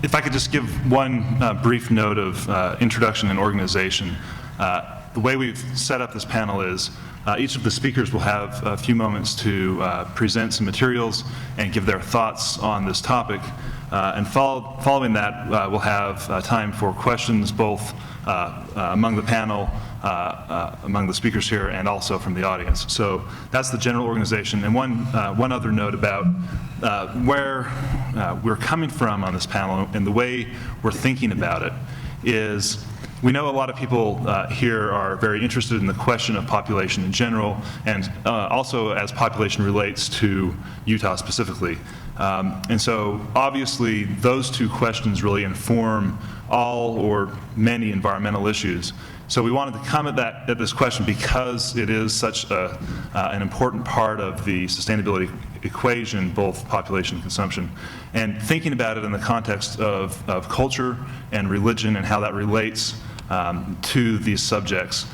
If I could just give one brief note of introduction and organization. The way we've set up this panel is each of the speakers will have a few moments to present some materials and give their thoughts on this topic. And following that, we'll have time for questions both among the panel, among the speakers here, and also from the audience. So that's the general organization. And one other note about where we're coming from on this panel and the way we're thinking about it is we know a lot of people here are very interested in the question of population in general, and also as population relates to Utah specifically. And so obviously those two questions really inform all or many environmental issues. So we wanted to come at this question because it is such an important part of the sustainability equation, both population and consumption, and thinking about it in the context of culture and religion and how that relates to these subjects.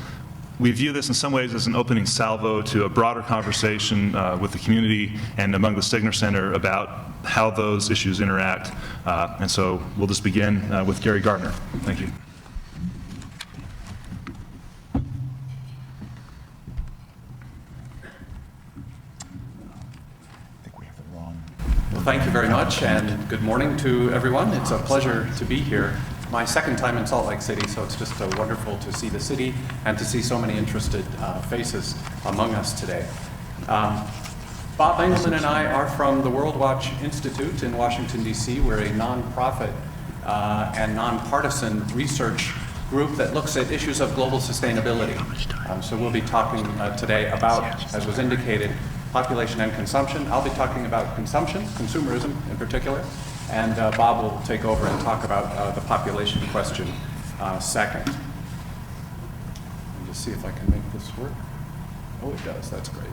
We view this in some ways as an opening salvo to a broader conversation with the community and among the Stegner Center about how those issues interact. And so we'll just begin with Gary Gardner. Thank you. Well, thank you very much, and good morning to everyone. It's a pleasure to be here. My second time in Salt Lake City, so it's just wonderful to see the city and to see so many interested faces among us today. Bob Engelman and I are from the World Watch Institute in Washington, D.C. We're a nonprofit and nonpartisan research group that looks at issues of global sustainability. So we'll be talking today about, as was indicated, population and consumption. I'll be talking about consumption, consumerism in particular, and Bob will take over and talk about the population question second. Let me just see if I can make this work. Oh, it does. That's great.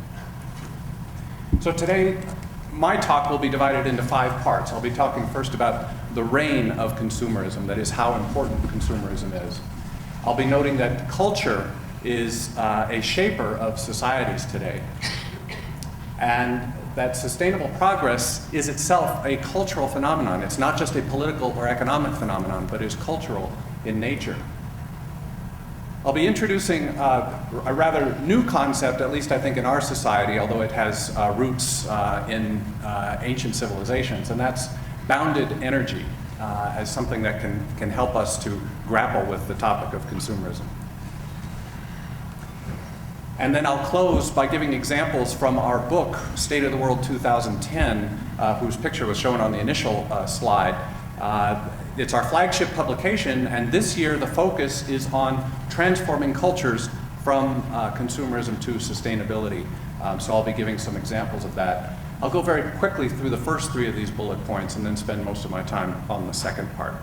So today, my talk will be divided into 5 parts. I'll be talking first about the reign of consumerism, that is, how important consumerism is. I'll be noting that culture is a shaper of societies today, and that sustainable progress is itself a cultural phenomenon. It's not just a political or economic phenomenon, but is cultural in nature. I'll be introducing a rather new concept, at least I think in our society, although it has roots in ancient civilizations, and that's bounded energy as something that can help us to grapple with the topic of consumerism. And then I'll close by giving examples from our book, State of the World 2010, whose picture was shown on the initial slide. It's our flagship publication, and this year the focus is on transforming cultures from consumerism to sustainability. So I'll be giving some examples of that. I'll go very quickly through the first 3 of these bullet points and then spend most of my time on the second part.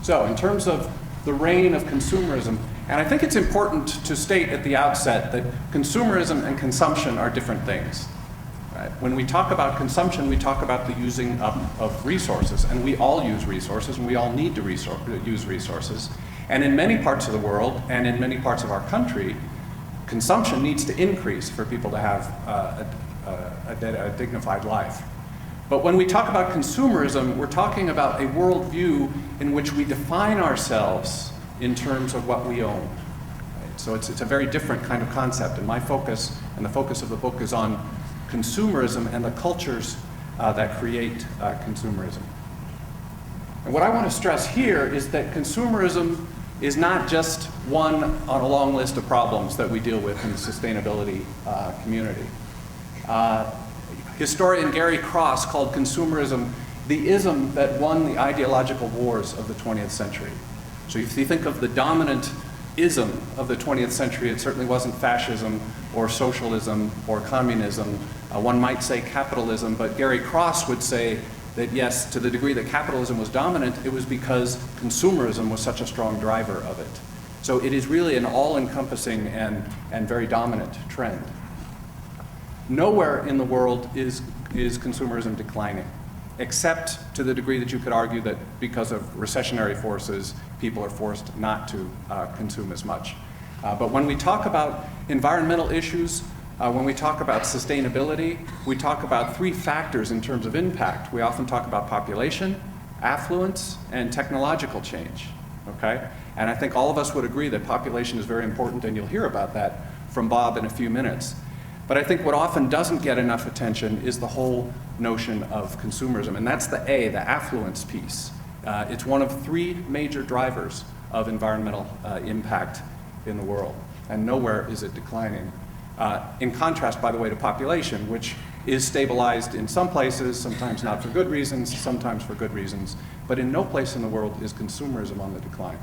So in terms of the reign of consumerism, and I think it's important to state at the outset that consumerism and consumption are different things. Right? When we talk about consumption, we talk about the using up of resources, and we all use resources, and we all need to use resources. And in many parts of the world, and in many parts of our country, consumption needs to increase for people to have a dignified life. But when we talk about consumerism, we're talking about a worldview in which we define ourselves in terms of what we own. Right? So it's a very different kind of concept, and my focus and the focus of the book is on consumerism and the cultures that create consumerism. And what I want to stress here is that consumerism is not just one on a long list of problems that we deal with in the sustainability community. Historian Gary Cross called consumerism the ism that won the ideological wars of the 20th century. So if you think of the dominant ism of the 20th century, it certainly wasn't fascism or socialism or communism. One might say capitalism, but Gary Cross would say that yes, to the degree that capitalism was dominant, it was because consumerism was such a strong driver of it. So it is really an all-encompassing and very dominant trend. Nowhere in the world is consumerism declining, except to the degree that you could argue that because of recessionary forces, people are forced not to consume as much. But when we talk about environmental issues, When we talk about sustainability, we talk about three factors in terms of impact. We often talk about population, affluence, and technological change, okay? And I think all of us would agree that population is very important, and you'll hear about that from Bob in a few minutes. But I think what often doesn't get enough attention is the whole notion of consumerism, and that's the A, the affluence piece. It's one of three major drivers of environmental impact in the world, and nowhere is it declining. In contrast, by the way, to population, which is stabilized in some places, sometimes not for good reasons, sometimes for good reasons, but in no place in the world is consumerism on the decline.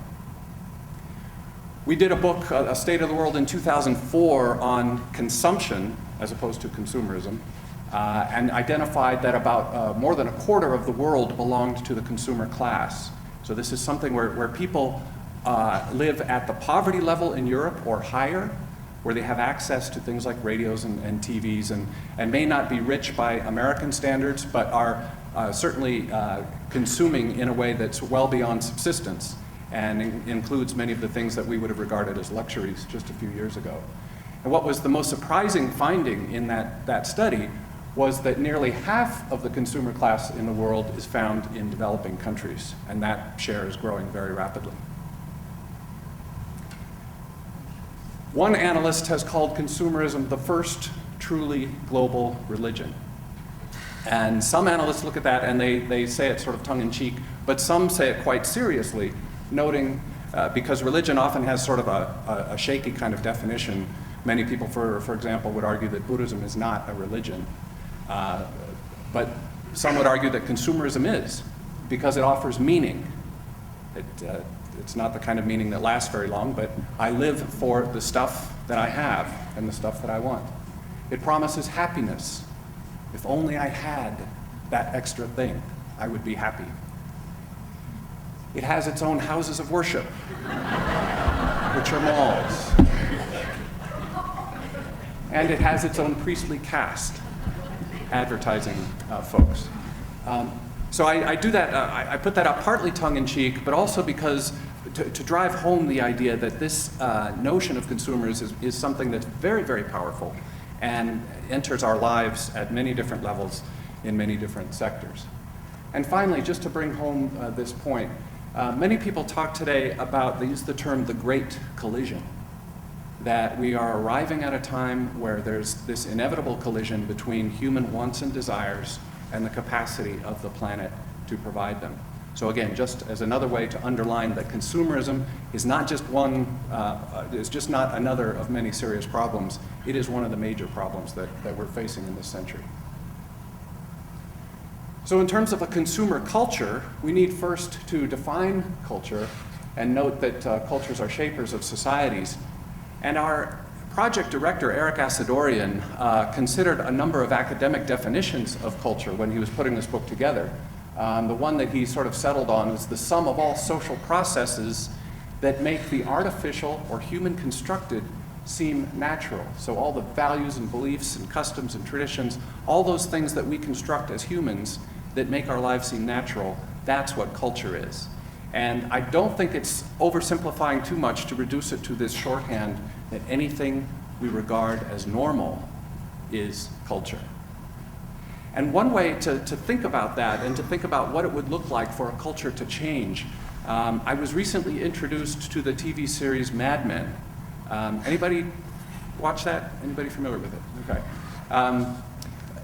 We did a book, A State of the World, in 2004 on consumption as opposed to consumerism, and identified that about more than a quarter of the world belonged to the consumer class. So this is something where people live at the poverty level in Europe or higher, where they have access to things like radios and TVs, and may not be rich by American standards, but are certainly consuming in a way that's well beyond subsistence, and includes many of the things that we would have regarded as luxuries just a few years ago. And what was the most surprising finding in that study was that nearly half of the consumer class in the world is found in developing countries, and that share is growing very rapidly. One analyst has called consumerism the first truly global religion. And some analysts look at that and they say it sort of tongue-in-cheek, but some say it quite seriously, noting, because religion often has sort of a shaky kind of definition. Many people, for example, would argue that Buddhism is not a religion. But some would argue that consumerism is, because it offers meaning. It's not the kind of meaning that lasts very long, but I live for the stuff that I have and the stuff that I want. It promises happiness. If only I had that extra thing, I would be happy. It has its own houses of worship, which are malls. And it has its own priestly caste, advertising folks. So I do that, I put that up partly tongue-in-cheek, but also because to drive home the idea that this notion of consumers is something that's very, very powerful and enters our lives at many different levels in many different sectors. And finally, just to bring home this point, many people talk today about, they use the term the Great Collision, that we are arriving at a time where there's this inevitable collision between human wants and desires and the capacity of the planet to provide them. So again, just as another way to underline that consumerism is not just is just not another of many serious problems. It is one of the major problems that we're facing in this century. So in terms of a consumer culture, we need first to define culture and note that cultures are shapers of societies. And our project director, Eric Asadorian, considered a number of academic definitions of culture when he was putting this book together. The one that he sort of settled on was the sum of all social processes that make the artificial or human-constructed seem natural. So all the values and beliefs and customs and traditions, all those things that we construct as humans that make our lives seem natural, that's what culture is. And I don't think it's oversimplifying too much to reduce it to this shorthand that anything we regard as normal is culture. And one way to think about that and to think about what it would look like for a culture to change, I was recently introduced to the TV series Mad Men. Anybody watch that? Anybody familiar with it? Okay.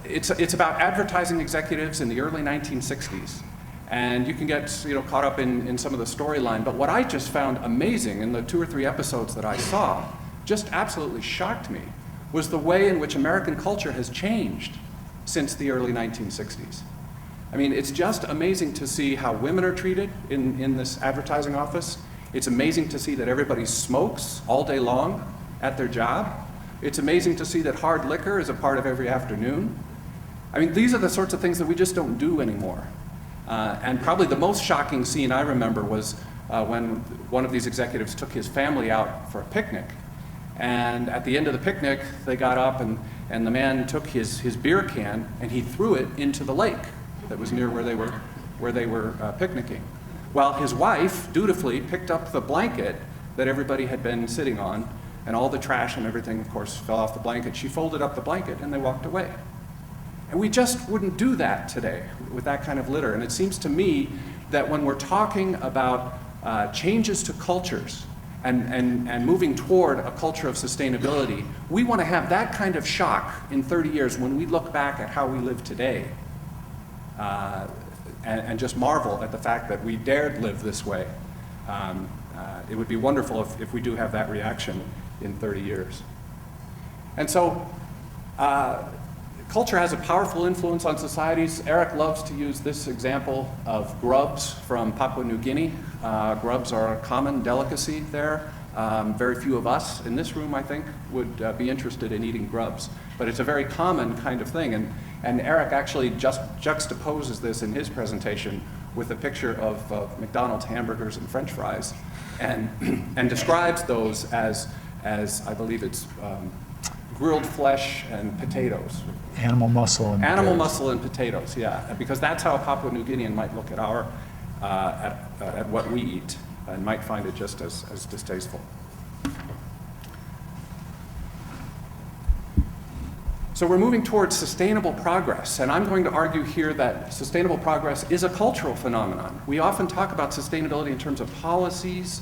It's about advertising executives in the early 1960s. And you can get caught up in some of the storyline. But what I just found amazing in the 2 or 3 episodes that I saw, just absolutely shocked me, was the way in which American culture has changed since the early 1960s. I mean, it's just amazing to see how women are treated in this advertising office. It's amazing to see that everybody smokes all day long at their job. It's amazing to see that hard liquor is a part of every afternoon. I mean, these are the sorts of things that we just don't do anymore. And probably the most shocking scene I remember was when one of these executives took his family out for a picnic. And at the end of the picnic, they got up and the man took his beer can and he threw it into the lake that was near where they were picnicking. While his wife dutifully picked up the blanket that everybody had been sitting on and all the trash and everything, of course, fell off the blanket. She folded up the blanket and they walked away. And we just wouldn't do that today with that kind of litter. And it seems to me that when we're talking about changes to cultures and moving toward a culture of sustainability, we want to have that kind of shock in 30 years when we look back at how we live today and just marvel at the fact that we dared live this way. It would be wonderful if we do have that reaction in 30 years. And so culture has a powerful influence on societies. Eric loves to use this example of grubs from Papua New Guinea. Grubs are a common delicacy there. Very few of us in this room, I think, would be interested in eating grubs. But it's a very common kind of thing. And Eric actually just juxtaposes this in his presentation with a picture of McDonald's hamburgers and French fries and describes those as I believe it's grilled flesh and potatoes. Animal muscle and Animal muscle and potatoes, yeah. Because that's how a Papua New Guinean might look at at what we eat and might find it just as distasteful. So we're moving towards sustainable progress, and I'm going to argue here that sustainable progress is a cultural phenomenon. We often talk about sustainability in terms of policies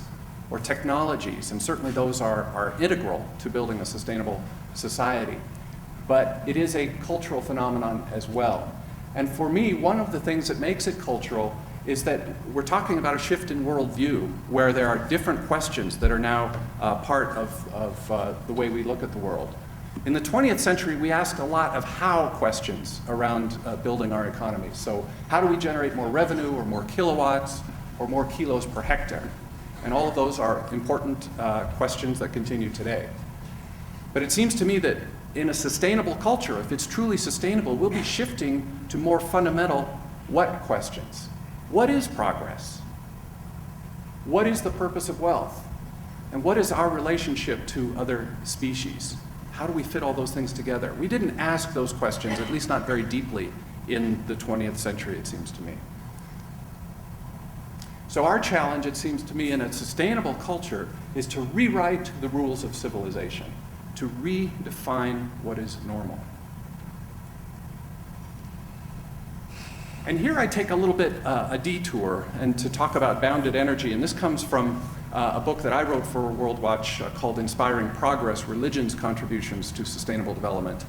or technologies, and certainly those are integral to building a sustainable society. But it is a cultural phenomenon as well. And for me, one of the things that makes it cultural is that we're talking about a shift in worldview, where there are different questions that are now part of the way we look at the world. In the 20th century, we asked a lot of how questions around building our economy. So how do we generate more revenue or more kilowatts or more kilos per hectare? And all of those are important questions that continue today. But it seems to me that in a sustainable culture, if it's truly sustainable, we'll be shifting to more fundamental what questions. What is progress? What is the purpose of wealth? And what is our relationship to other species? How do we fit all those things together? We didn't ask those questions, at least not very deeply, in the 20th century, it seems to me. So our challenge, it seems to me, in a sustainable culture is to rewrite the rules of civilization, to redefine what is normal. And here I take a little bit a detour and to talk about bounded energy, and this comes from a book that I wrote for World Watch called Inspiring Progress, Religion's Contributions to Sustainable Development,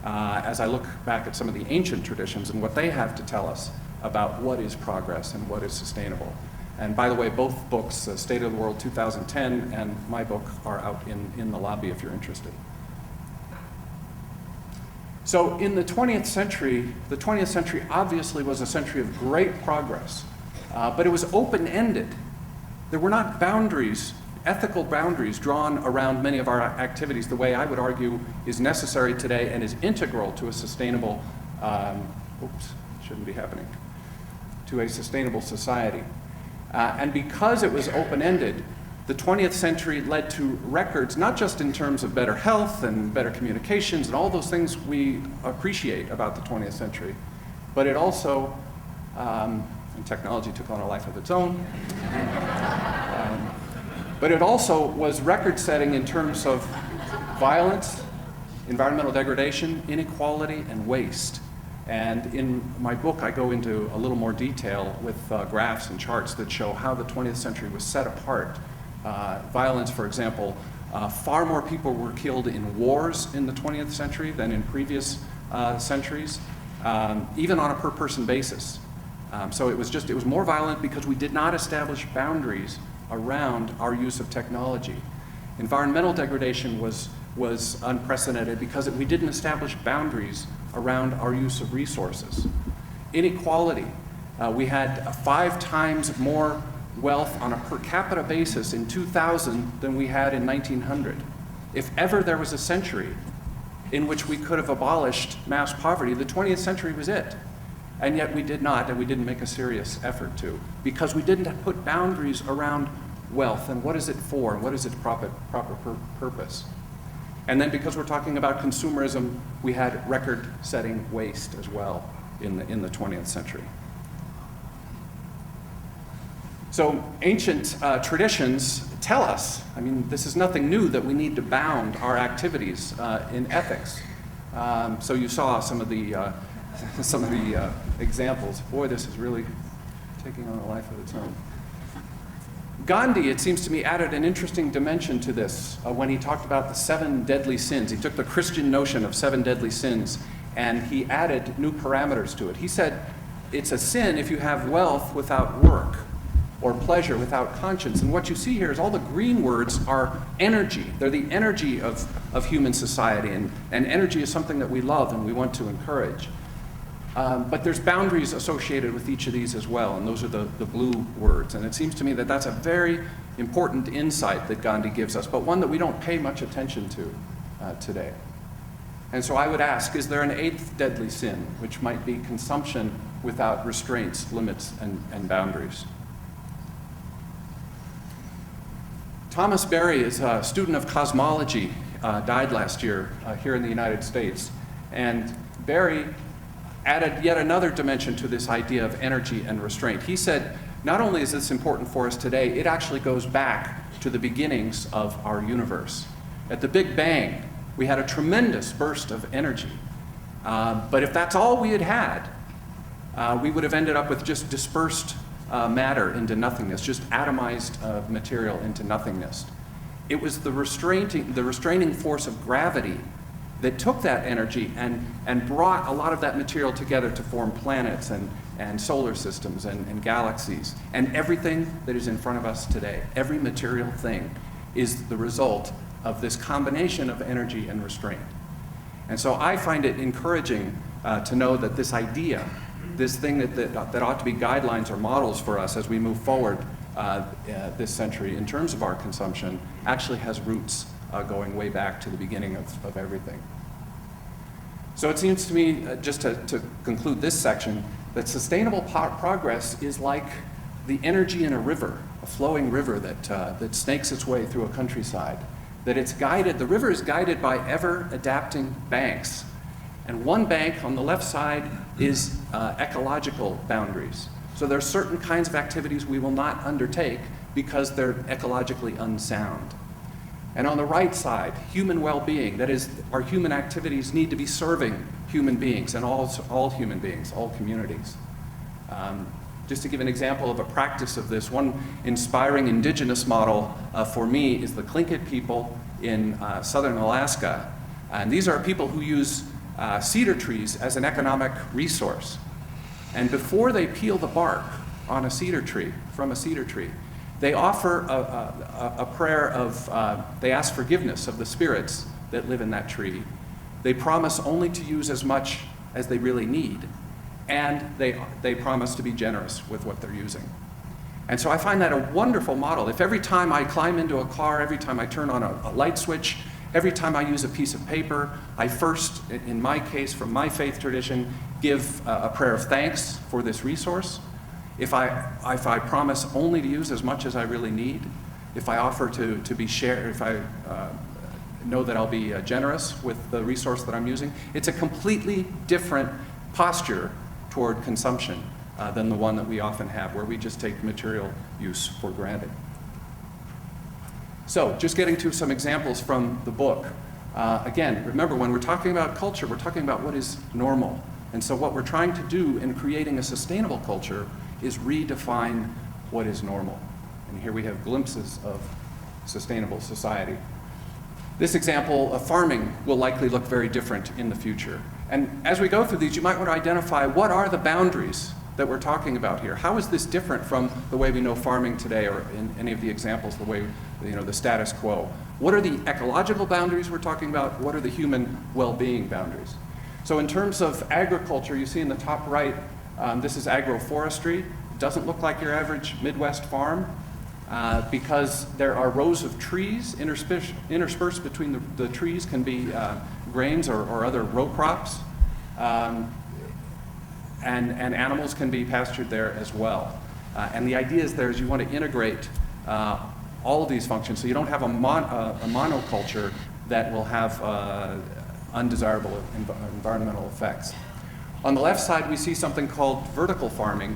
as I look back at some of the ancient traditions and what they have to tell us about what is progress and what is sustainable. And by the way, both books, State of the World 2010 and my book, are out in the lobby if you're interested. So in the 20th century obviously was a century of great progress, but it was open-ended. There were not boundaries, ethical boundaries drawn around many of our activities the way I would argue is necessary today and is integral to a sustainable, to a sustainable society. And because it was open-ended, the 20th century led to records, not just in terms of better health and better communications and all those things we appreciate about the 20th century, but it also, and technology took on a life of its own, but it also was record-setting in terms of violence, environmental degradation, inequality, and waste. And in my book, I go into a little more detail with graphs and charts that show how the 20th century was set apart. Violence, for example, far more people were killed in wars in the 20th century than in previous centuries, even on a per-person basis. So it was more violent because we did not establish boundaries around our use of technology. Environmental degradation was unprecedented because we didn't establish boundaries around our use of resources. Inequality, we had 5 times more wealth on a per capita basis in 2000 than we had in 1900. If ever there was a century in which we could have abolished mass poverty, the 20th century was it. And yet we did not, and we didn't make a serious effort to, because we didn't put boundaries around wealth and what is it for and what is its proper purpose. And then because we're talking about consumerism, we had record-setting waste as well in the 20th century. So ancient traditions tell us, I mean, this is nothing new, that we need to bound our activities in ethics. So you saw some of the examples. Boy, this is really taking on a life of its own. Gandhi, it seems to me, added an interesting dimension to this when he talked about the 7 deadly sins. He took the Christian notion of 7 deadly sins and he added new parameters to it. He said it's a sin if you have wealth without work, or pleasure without conscience. And what you see here is all the green words are energy. They're the energy of human society, and energy is something that we love and we want to encourage. But there's boundaries associated with each of these as well, and those are the blue words. And it seems to me that that's a very important insight that Gandhi gives us, but one that we don't pay much attention to today. And so I would ask, is there an 8th deadly sin, which might be consumption without restraints, limits, and boundaries? Thomas Berry is a student of cosmology, died last year here in the United States. And Berry added yet another dimension to this idea of energy and restraint. He said, not only is this important for us today, it actually goes back to the beginnings of our universe. At the Big Bang, we had a tremendous burst of energy. But if that's all we had, we would have ended up with just dispersed matter into nothingness, just atomized material into nothingness. It was the restraining force of gravity that took that energy and brought a lot of that material together to form planets and solar systems and galaxies. And everything that is in front of us today, every material thing, is the result of this combination of energy and restraint. And so I find it encouraging to know that this idea, this thing that ought to be guidelines or models for us as we move forward this century in terms of our consumption, actually has roots going way back to the beginning of everything. So it seems to me, just to conclude this section, that sustainable progress is like the energy in a river, a flowing river that snakes its way through a countryside. That it's guided, the river is guided by ever-adapting banks. And one bank on the left side is ecological boundaries. So there are certain kinds of activities we will not undertake because they're ecologically unsound. And on the right side, human well-being, that is, our human activities need to be serving human beings and all human beings, all communities. Just to give an example of a practice of this, one inspiring indigenous model for me is the Tlingit people in southern Alaska. And these are people who use cedar trees as an economic resource. And before they peel the bark on a cedar tree, from a cedar tree, they offer a prayer of, they ask forgiveness of the spirits that live in that tree. They promise only to use as much as they really need. And they promise to be generous with what they're using. And so I find that a wonderful model. If every time I climb into a car, every time I turn on a light switch, every time I use a piece of paper, I first, in my case, from my faith tradition, give a prayer of thanks for this resource. If I promise only to use as much as I really need, if I offer to be shared, if I know that I'll be generous with the resource that I'm using, it's a completely different posture toward consumption than the one that we often have, where we just take material use for granted. So, just getting to some examples from the book. Again, remember, when we're talking about culture, we're talking about what is normal. And so what we're trying to do in creating a sustainable culture is redefine what is normal. And here we have glimpses of sustainable society. This example of farming will likely look very different in the future. And as we go through these, you might want to identify what are the boundaries that we're talking about here. How is this different from the way we know farming today, or in any of the examples, the way, the status quo? What are the ecological boundaries we're talking about? What are the human well-being boundaries? So in terms of agriculture, you see in the top right, this is agroforestry. It doesn't look like your average Midwest farm because there are rows of trees. Interspersed between the trees can be grains or other row crops. And animals can be pastured there as well. And the idea is you want to integrate all of these functions so you don't have a monoculture that will have undesirable environmental effects. On the left side, we see something called vertical farming.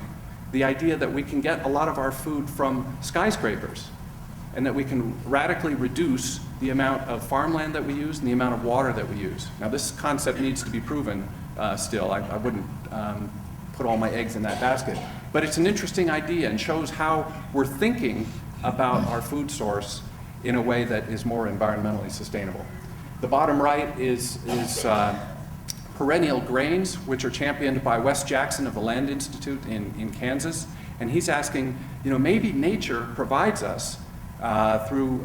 the idea that we can get a lot of our food from skyscrapers, and that we can radically reduce the amount of farmland that we use and the amount of water that we use. Now, this concept needs to be proven still. I wouldn't put all my eggs in that basket. But it's an interesting idea and shows how we're thinking about our food source in a way that is more environmentally sustainable. The bottom right is perennial grains, which are championed by Wes Jackson of the Land Institute in Kansas. And he's asking, maybe nature provides us through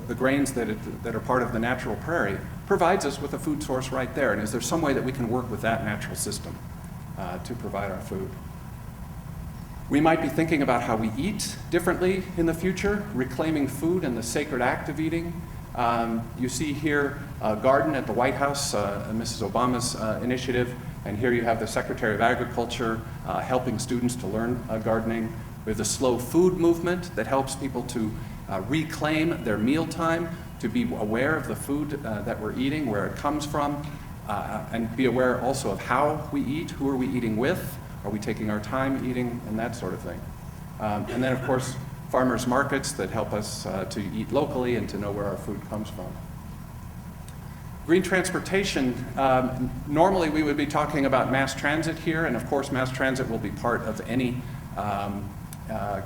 the grains that are part of the natural prairie, provides us with a food source right there. And is there some way that we can work with that natural system to provide our food? We might be thinking about how we eat differently in the future, reclaiming food and the sacred act of eating. You see here a garden at the White House, Mrs. Obama's initiative, and here you have the Secretary of Agriculture helping students to learn gardening. We have the slow food movement that helps people to reclaim their mealtime, to be aware of the food that we're eating, where it comes from, and be aware also of how we eat, who are we eating with, are we taking our time eating, and that sort of thing. And then, of course, farmers markets that help us to eat locally and to know where our food comes from. Green transportation, normally we would be talking about mass transit here, and of course mass transit will be part of any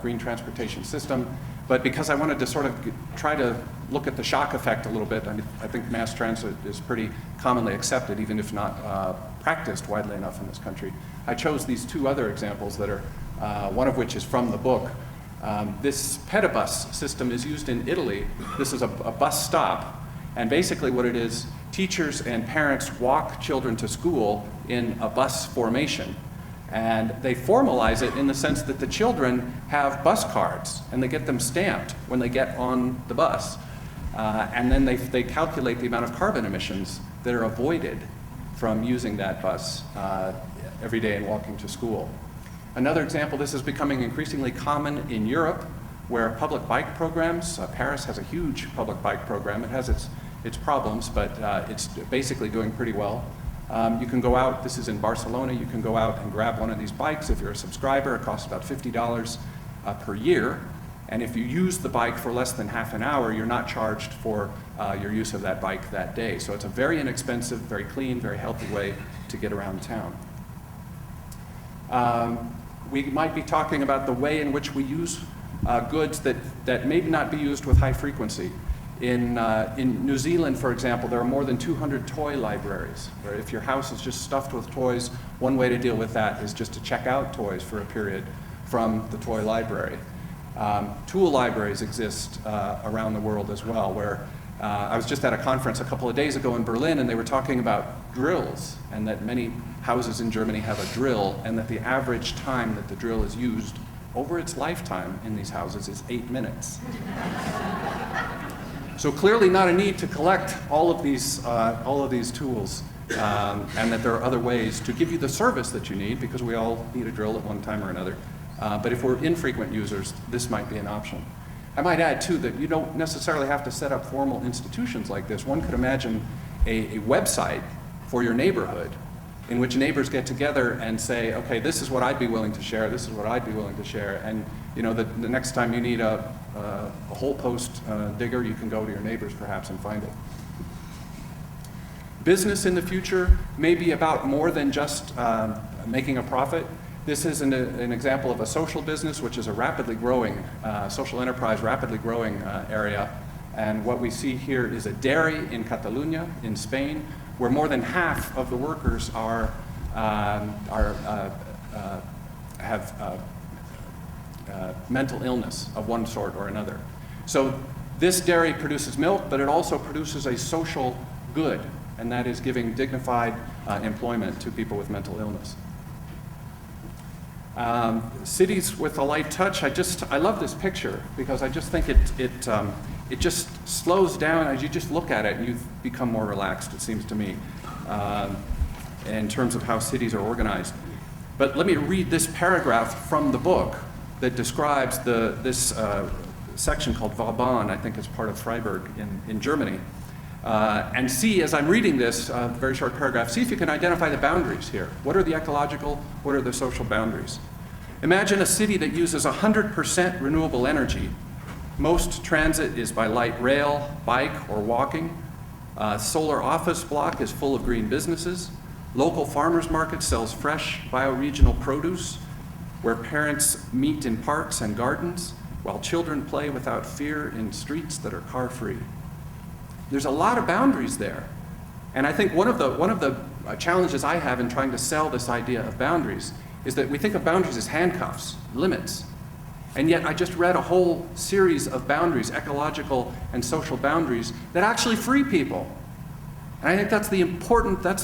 green transportation system. But because I wanted to sort of try to look at the shock effect a little bit, I think mass transit is pretty commonly accepted, even if not practiced widely enough in this country. I chose these two other examples that are, one of which is from the book. This pedibus system is used in Italy. This is a bus stop, and basically what it is, teachers and parents walk children to school in a bus formation. And they formalize it in the sense that the children have bus cards, and they get them stamped when they get on the bus. And then they calculate the amount of carbon emissions that are avoided from using that bus every day and walking to school. Another example, this is becoming increasingly common in Europe, where public bike programs, Paris has a huge public bike program. It has its problems, but it's basically doing pretty well. You can go out, this is in Barcelona, you can go out and grab one of these bikes. If you're a subscriber, it costs about $50 per year. And if you use the bike for less than half an hour, you're not charged for your use of that bike that day. So it's a very inexpensive, very clean, very healthy way to get around town. We might be talking about the way in which we use goods that may not be used with high frequency. In New Zealand, for example, there are more than 200 toy libraries, where if your house is just stuffed with toys, one way to deal with that is just to check out toys for a period from the toy library. Tool libraries exist around the world as well, where I was just at a conference a couple of days ago in Berlin, and they were talking about drills, and that many houses in Germany have a drill, and that the average time that the drill is used over its lifetime in these houses is 8 minutes. So clearly not a need to collect all of these tools, and that there are other ways to give you the service that you need, because we all need a drill at one time or another. But if we're infrequent users, this might be an option. I might add, too, that you don't necessarily have to set up formal institutions like this. One could imagine a website for your neighborhood in which neighbors get together and say, okay, this is what I'd be willing to share, this is what I'd be willing to share, and the next time you need a hole post digger, you can go to your neighbors perhaps and find it. Business in the future may be about more than just making a profit. This is an example of a social business, which is a rapidly growing, social enterprise, rapidly growing area. And what we see here is a dairy in Catalonia, in Spain, where more than half of the workers have mental illness of one sort or another. So this dairy produces milk, but it also produces a social good, and that is giving dignified employment to people with mental illness. Cities with a light touch, I love this picture because I just think it just slows down as you just look at it and you become more relaxed, it seems to me, in terms of how cities are organized. But let me read this paragraph from the book that describes this section called Vauban, I think it's part of Freiburg in Germany. And see, as I'm reading this very short paragraph, see if you can identify the boundaries here. What are the ecological, what are the social boundaries? Imagine a city that uses 100% renewable energy. Most transit is by light rail, bike, or walking. Solar office block is full of green businesses. Local farmers market sells fresh bioregional produce, where parents meet in parks and gardens, while children play without fear in streets that are car-free. There's a lot of boundaries there. And I think one of the challenges I have in trying to sell this idea of boundaries is that we think of boundaries as handcuffs, limits. And yet I just read a whole series of boundaries, ecological and social boundaries, that actually free people. And I think that's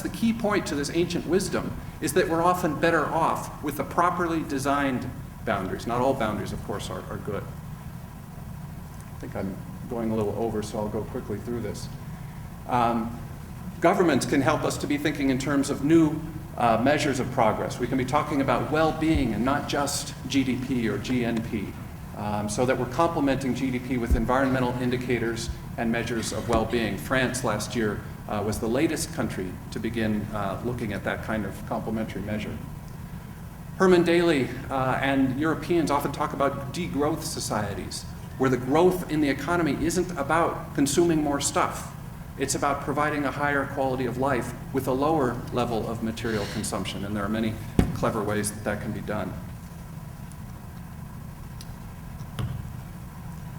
the key point to this ancient wisdom, is that we're often better off with the properly designed boundaries. Not all boundaries, of course, are good. I think I'm going a little over, so I'll go quickly through this. Governments can help us to be thinking in terms of new measures of progress. We can be talking about well-being and not just GDP or GNP, so that we're complementing GDP with environmental indicators and measures of well-being. France last year was the latest country to begin looking at that kind of complementary measure. Herman Daly and Europeans often talk about degrowth societies, where the growth in the economy isn't about consuming more stuff. It's about providing a higher quality of life with a lower level of material consumption, and there are many clever ways that can be done.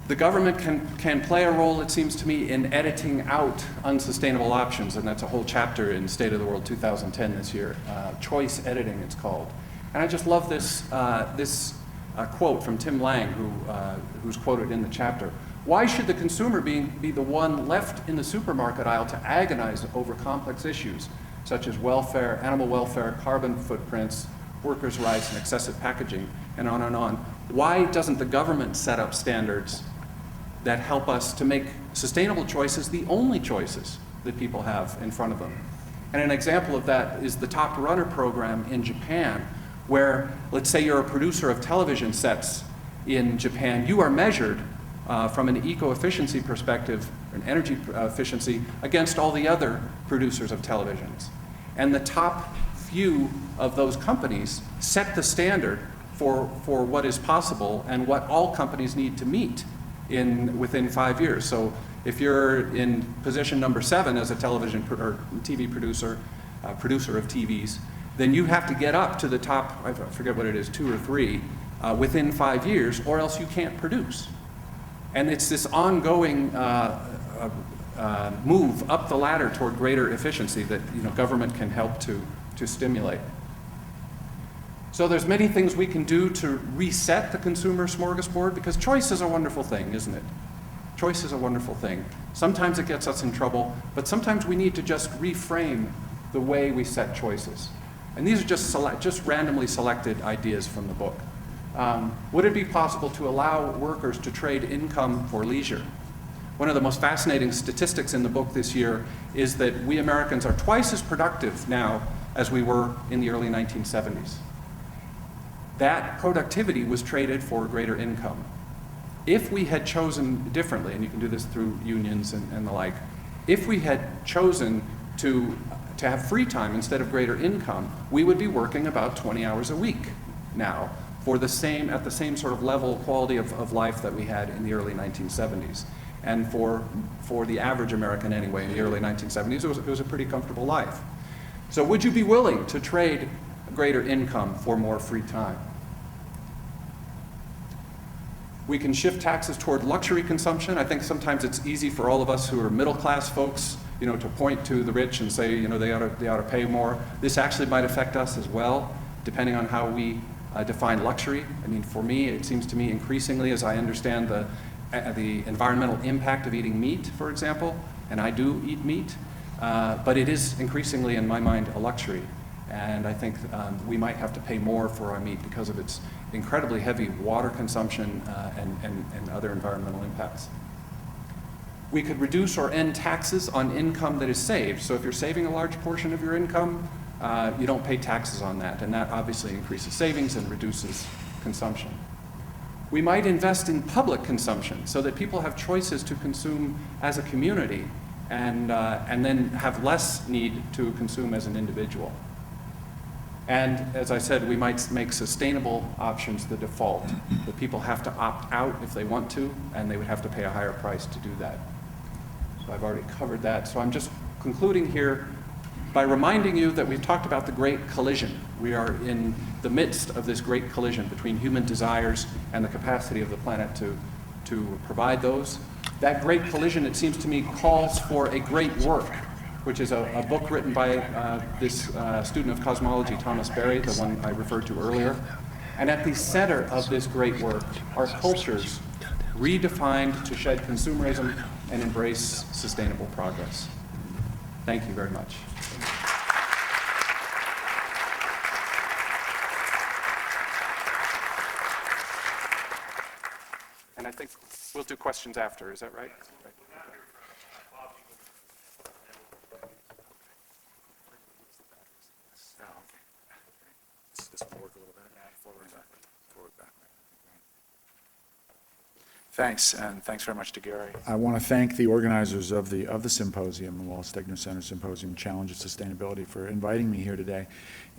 The government can play a role, it seems to me, in editing out unsustainable options, and that's a whole chapter in State of the World 2010 this year. Choice editing, it's called. And I just love this quote from Tim Lang, who's quoted in the chapter. Why should the consumer be the one left in the supermarket aisle to agonize over complex issues such as welfare, animal welfare, carbon footprints, workers' rights, and excessive packaging, and on and on? Why doesn't the government set up standards that help us to make sustainable choices the only choices that people have in front of them? And an example of that is the Top Runner program in Japan, where, let's say you're a producer of television sets in Japan, you are measured from an eco-efficiency perspective, an energy efficiency, against all the other producers of televisions. And the top few of those companies set the standard for what is possible and what all companies need to meet within 5 years. So if you're in position number 7 as a television or TV producer of TVs, then you have to get up to the top, I forget what it is, 2 or 3, within 5 years, or else you can't produce. And it's this ongoing move up the ladder toward greater efficiency that government can help to stimulate. So there's many things we can do to reset the consumer smorgasbord, because choice is a wonderful thing, isn't it? Choice is a wonderful thing. Sometimes it gets us in trouble, but sometimes we need to just reframe the way we set choices. And these are just randomly selected ideas from the book. Would it be possible to allow workers to trade income for leisure? One of the most fascinating statistics in the book this year is that we Americans are twice as productive now as we were in the early 1970s. That productivity was traded for greater income. If we had chosen differently, and you can do this through unions and the like, if we had chosen to have free time instead of greater income, we would be working about 20 hours a week now at the same sort of level quality of life that we had in the early 1970s. And for the average American anyway, in the early 1970s, it was a pretty comfortable life. So would you be willing to trade greater income for more free time? We can shift taxes toward luxury consumption. I think sometimes it's easy for all of us who are middle-class folks, to point to the rich and say, they ought to pay more. This actually might affect us as well, depending on how we define luxury. I mean, for me, it seems to me increasingly, as I understand the environmental impact of eating meat, for example, and I do eat meat, but it is increasingly, in my mind, a luxury. And I think we might have to pay more for our meat because of its incredibly heavy water consumption and other environmental impacts. We could reduce or end taxes on income that is saved. So if you're saving a large portion of your income, you don't pay taxes on that, and that obviously increases savings and reduces consumption. We might invest in public consumption so that people have choices to consume as a community and then have less need to consume as an individual. And as I said, we might make sustainable options the default. The people have to opt out if they want to, and they would have to pay a higher price to do that. So I've already covered that. So I'm just concluding here by reminding you that we've talked about the great collision. We are in the midst of this great collision between human desires and the capacity of the planet to provide those. That great collision, it seems to me, calls for a great work, which is a book written by this student of cosmology, Thomas Berry, the one I referred to earlier. And at the center of this great work are cultures redefined to shed consumerism and embrace sustainable progress. Thank you very much. And I think we'll do questions after, is that right? Thanks, and thanks very much to Gary. I want to thank the organizers of the symposium, the Stegner Symposium, Challenge of Sustainability, for inviting me here today,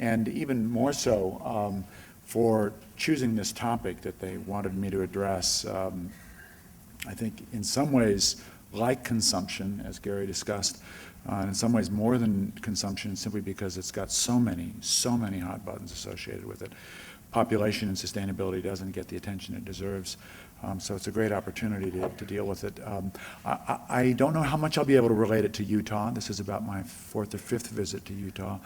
and even more so for choosing this topic that they wanted me to address. I think in some ways, like consumption, as Gary discussed, and in some ways more than consumption, simply because it's got so many hot buttons associated with it. Population and sustainability doesn't get the attention it deserves. So it's a great opportunity to deal with it. I don't know how much I'll be able to relate it to Utah. This is about my 4th or 5th visit to Utah.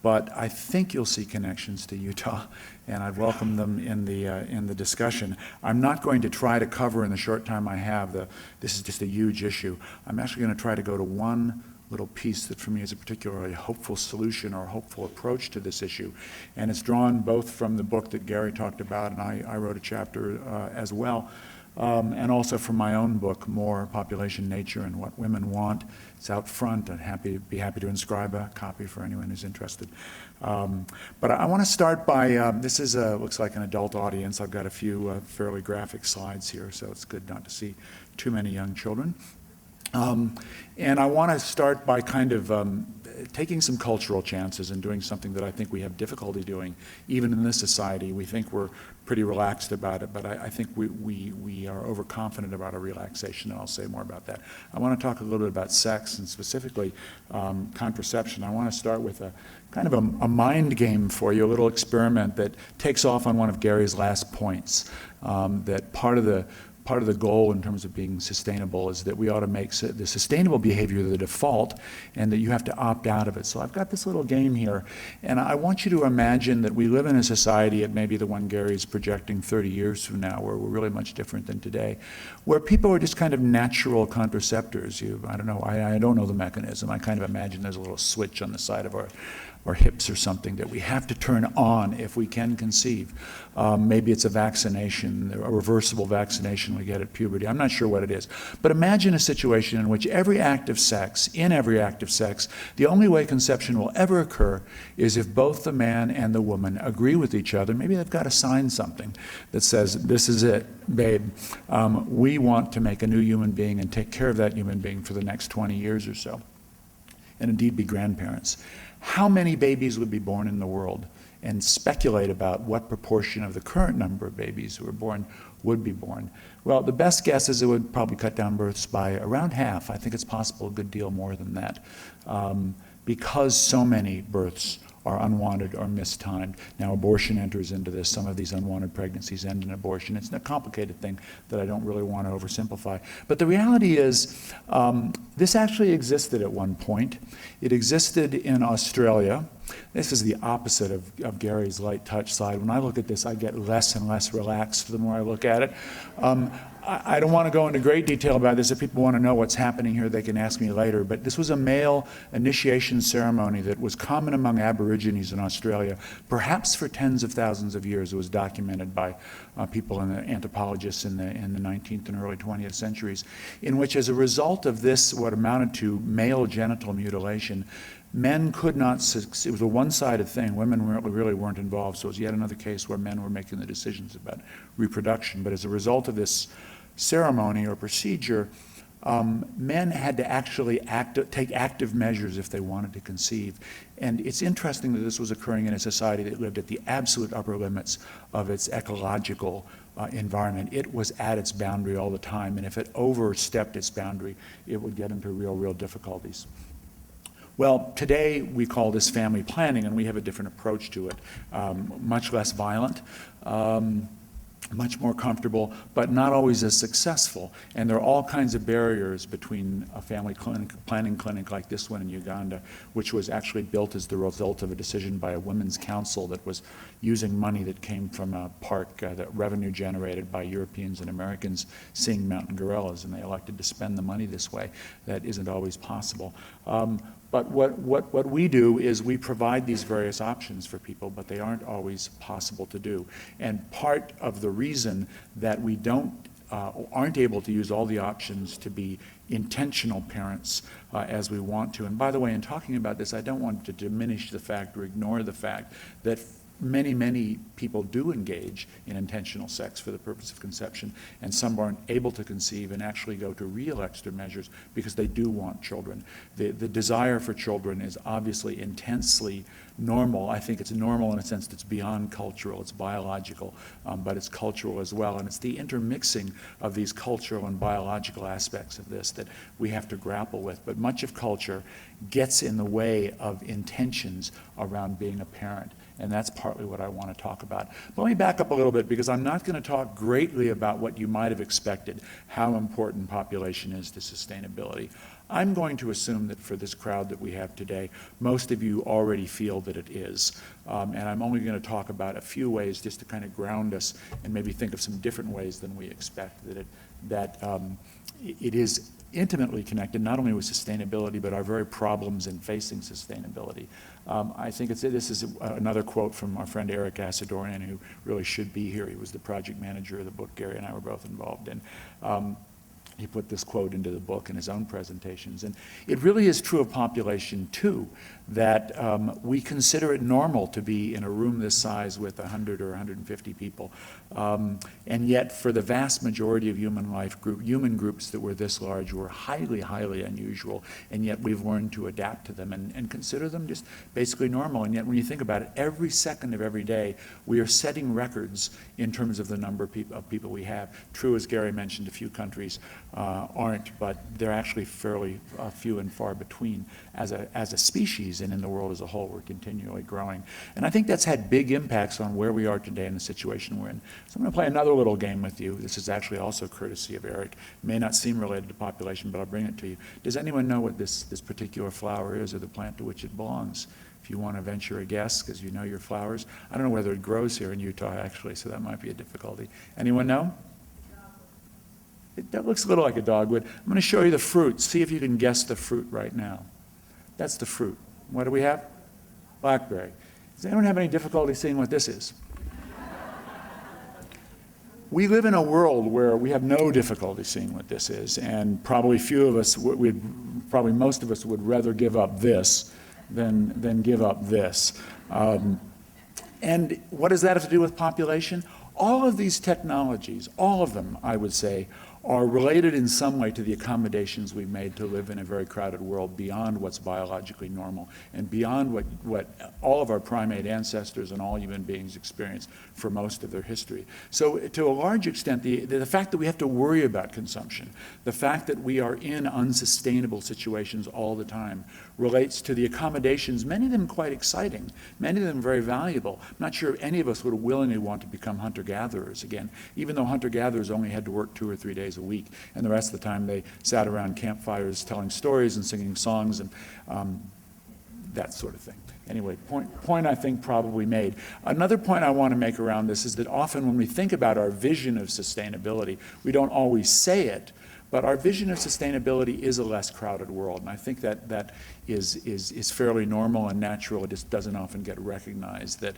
But I think you'll see connections to Utah, and I'd welcome them in the discussion. I'm not going to try to cover in the short time I have this is just a huge issue. I'm actually going to try to go to one little piece that for me is a particularly hopeful solution or hopeful approach to this issue. And it's drawn both from the book that Gary talked about, and I wrote a chapter as well, and also from my own book, More Population, Nature, and What Women Want. It's out front. I'd be happy to inscribe a copy for anyone who's interested. But I want to start by, this is looks like an adult audience. I've got a few fairly graphic slides here, so it's good not to see too many young children. And I want to start by kind of taking some cultural chances and doing something that I think we have difficulty doing, even in this society. We think we're pretty relaxed about it, but I think we are overconfident about our relaxation, and I'll say more about that. I want to talk a little bit about sex, and specifically contraception. I want to start with a kind of a mind game for you, a little experiment that takes off on one of Gary's last points, that part of the goal in terms of being sustainable is that we ought to make the sustainable behavior the default, and that you have to opt out of it. So I've got this little game here, and I want you to imagine that we live in a society, it may be the one Gary is projecting 30 years from now, where we're really much different than today, where people are just kind of natural contraceptors. I don't know, I don't know the mechanism. I kind of imagine there's a little switch on the side of our hips or something that we have to turn on if we can conceive. Maybe it's a vaccination, a reversible vaccination we get at puberty. I'm not sure what it is. But imagine a situation in which in every act of sex, the only way conception will ever occur is if both the man and the woman agree with each other. Maybe they've got to sign something that says, this is it, babe. We want to make a new human being and take care of that human being for the next 20 years or so, and indeed be grandparents. How many babies would be born in the world? And speculate about what proportion of the current number of babies who are born would be born. Well, the best guess is it would probably cut down births by around half. I think it's possible a good deal more than that, because so many births are unwanted or mistimed. Now, abortion enters into this. Some of these unwanted pregnancies end in abortion. It's a complicated thing that I don't really want to oversimplify. But the reality is, this actually existed at one point. It existed in Australia. This is the opposite of Gary's light touch slide. When I look at this, I get less and less relaxed the more I look at it. I don't want to go into great detail about this. If people want to know what's happening here, they can ask me later. But this was a male initiation ceremony that was common among Aborigines in Australia, perhaps for tens of thousands of years. It was documented by people and anthropologists in the 19th and early 20th centuries, in which, as a result of this, what amounted to male genital mutilation, men could not, it was a one-sided thing. Women really weren't involved, so it was yet another case where men were making the decisions about reproduction. But as a result of this ceremony or procedure, men had to actually take active measures if they wanted to conceive. And it's interesting that this was occurring in a society that lived at the absolute upper limits of its ecological environment. It was at its boundary all the time, and if it overstepped its boundary, it would get into real difficulties. Well, today we call this family planning, and we have a different approach to it, much less violent, much more comfortable, but not always as successful. And there are all kinds of barriers between a family planning clinic like this one in Uganda, which was actually built as the result of a decision by a women's council that was using money that came from a park, that revenue generated by Europeans and Americans seeing mountain gorillas, and they elected to spend the money this way. That isn't always possible. But what we do is we provide these various options for people, but they aren't always possible to do. And part of the reason that we aren't able to use all the options to be intentional parents as we want to. And by the way, in talking about this, I don't want to diminish the fact or ignore the fact that many people do engage in intentional sex for the purpose of conception, and some aren't able to conceive and actually go to real extra measures because they do want children. The desire for children is obviously intensely normal. I think it's normal in a sense that's beyond cultural, it's biological, but it's cultural as well. And it's the intermixing of these cultural and biological aspects of this that we have to grapple with. But much of culture gets in the way of intentions around being a parent. And that's partly what I want to talk about. But let me back up a little bit, because I'm not going to talk greatly about what you might have expected, how important population is to sustainability. I'm going to assume that for this crowd that we have today, most of you already feel that it is. And I'm only going to talk about a few ways just to kind of ground us and maybe think of some different ways than we expect, that it is intimately connected not only with sustainability, but our very problems in facing sustainability. I think this is another quote from our friend Eric Asadorian, who really should be here. He was the project manager of the book Gary and I were both involved in. He put this quote into the book in his own presentations. And it really is true of population too, that we consider it normal to be in a room this size with 100 or 150 people. And yet for the vast majority of human groups that were this large were highly unusual, and yet we've learned to adapt to them and consider them just basically normal. And yet when you think about it, every second of every day we are setting records in terms of the number of people we have. True, as Gary mentioned, a few countries aren't, but they're actually fairly few and far between as a species, and in the world as a whole we're continually growing. And I think that's had big impacts on where we are today and the situation we're in. So I'm going to play another little game with you. This is actually also courtesy of Eric. It may not seem related to population, but I'll bring it to you. Does anyone know what this particular flower is, or the plant to which it belongs? If you want to venture a guess, because you know your flowers. I don't know whether it grows here in Utah, actually, so that might be a difficulty. Anyone know? That looks a little like a dogwood. I'm going to show you the fruit. See if you can guess the fruit right now. That's the fruit. What do we have? Blackberry. Does anyone have any difficulty seeing what this is? We live in a world where we have no difficulty seeing what this is, and probably probably most of us would rather give up this than give up this. And what does that have to do with population? All of these technologies, all of them, I would say, are related in some way to the accommodations we've made to live in a very crowded world beyond what's biologically normal and beyond what all of our primate ancestors and all human beings experienced for most of their history. So to a large extent, the fact that we have to worry about consumption, the fact that we are in unsustainable situations all the time relates to the accommodations, many of them quite exciting, many of them very valuable. I'm not sure any of us would willingly want to become hunter-gatherers again, even though hunter-gatherers only had to work 2 or 3 days a week, and the rest of the time they sat around campfires telling stories and singing songs and that sort of thing. Anyway, point I think probably made. Another point I want to make around this is that often when we think about our vision of sustainability, we don't always say it, but our vision of sustainability is a less crowded world, and I think that is fairly normal and natural. It just doesn't often get recognized that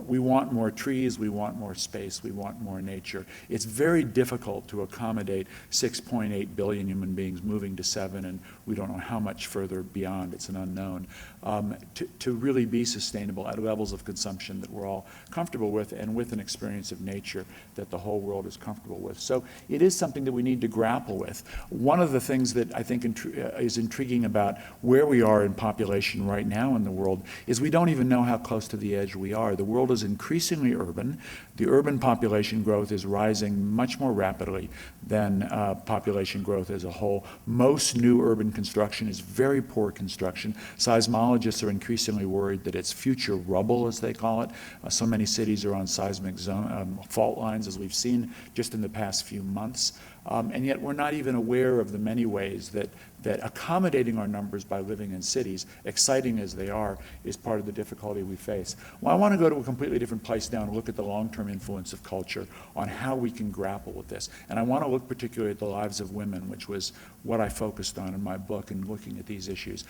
we want more trees, we want more space, we want more nature. It's very difficult to accommodate 6.8 billion human beings moving to 7, and we don't know how much further beyond. It's an unknown. To really be sustainable at levels of consumption that we're all comfortable with, and with an experience of nature that the whole world is comfortable with. So it is something that we need to grapple with. One of the things that I think is intriguing about where we are in population right now in the world is we don't even know how close to the edge we are. The world is increasingly urban. The urban population growth is rising much more rapidly than population growth as a whole. Most new urban construction is very poor construction. Seismologists are increasingly worried that it's future rubble, as they call it. So many cities are on seismic fault lines, as we've seen just in the past few months. And yet we're not even aware of the many ways that accommodating our numbers by living in cities, exciting as they are, is part of the difficulty we face. Well, I want to go to a completely different place now and look at the long-term influence of culture on how we can grapple with this. And I want to look particularly at the lives of women, which was what I focused on in my book in looking at these issues.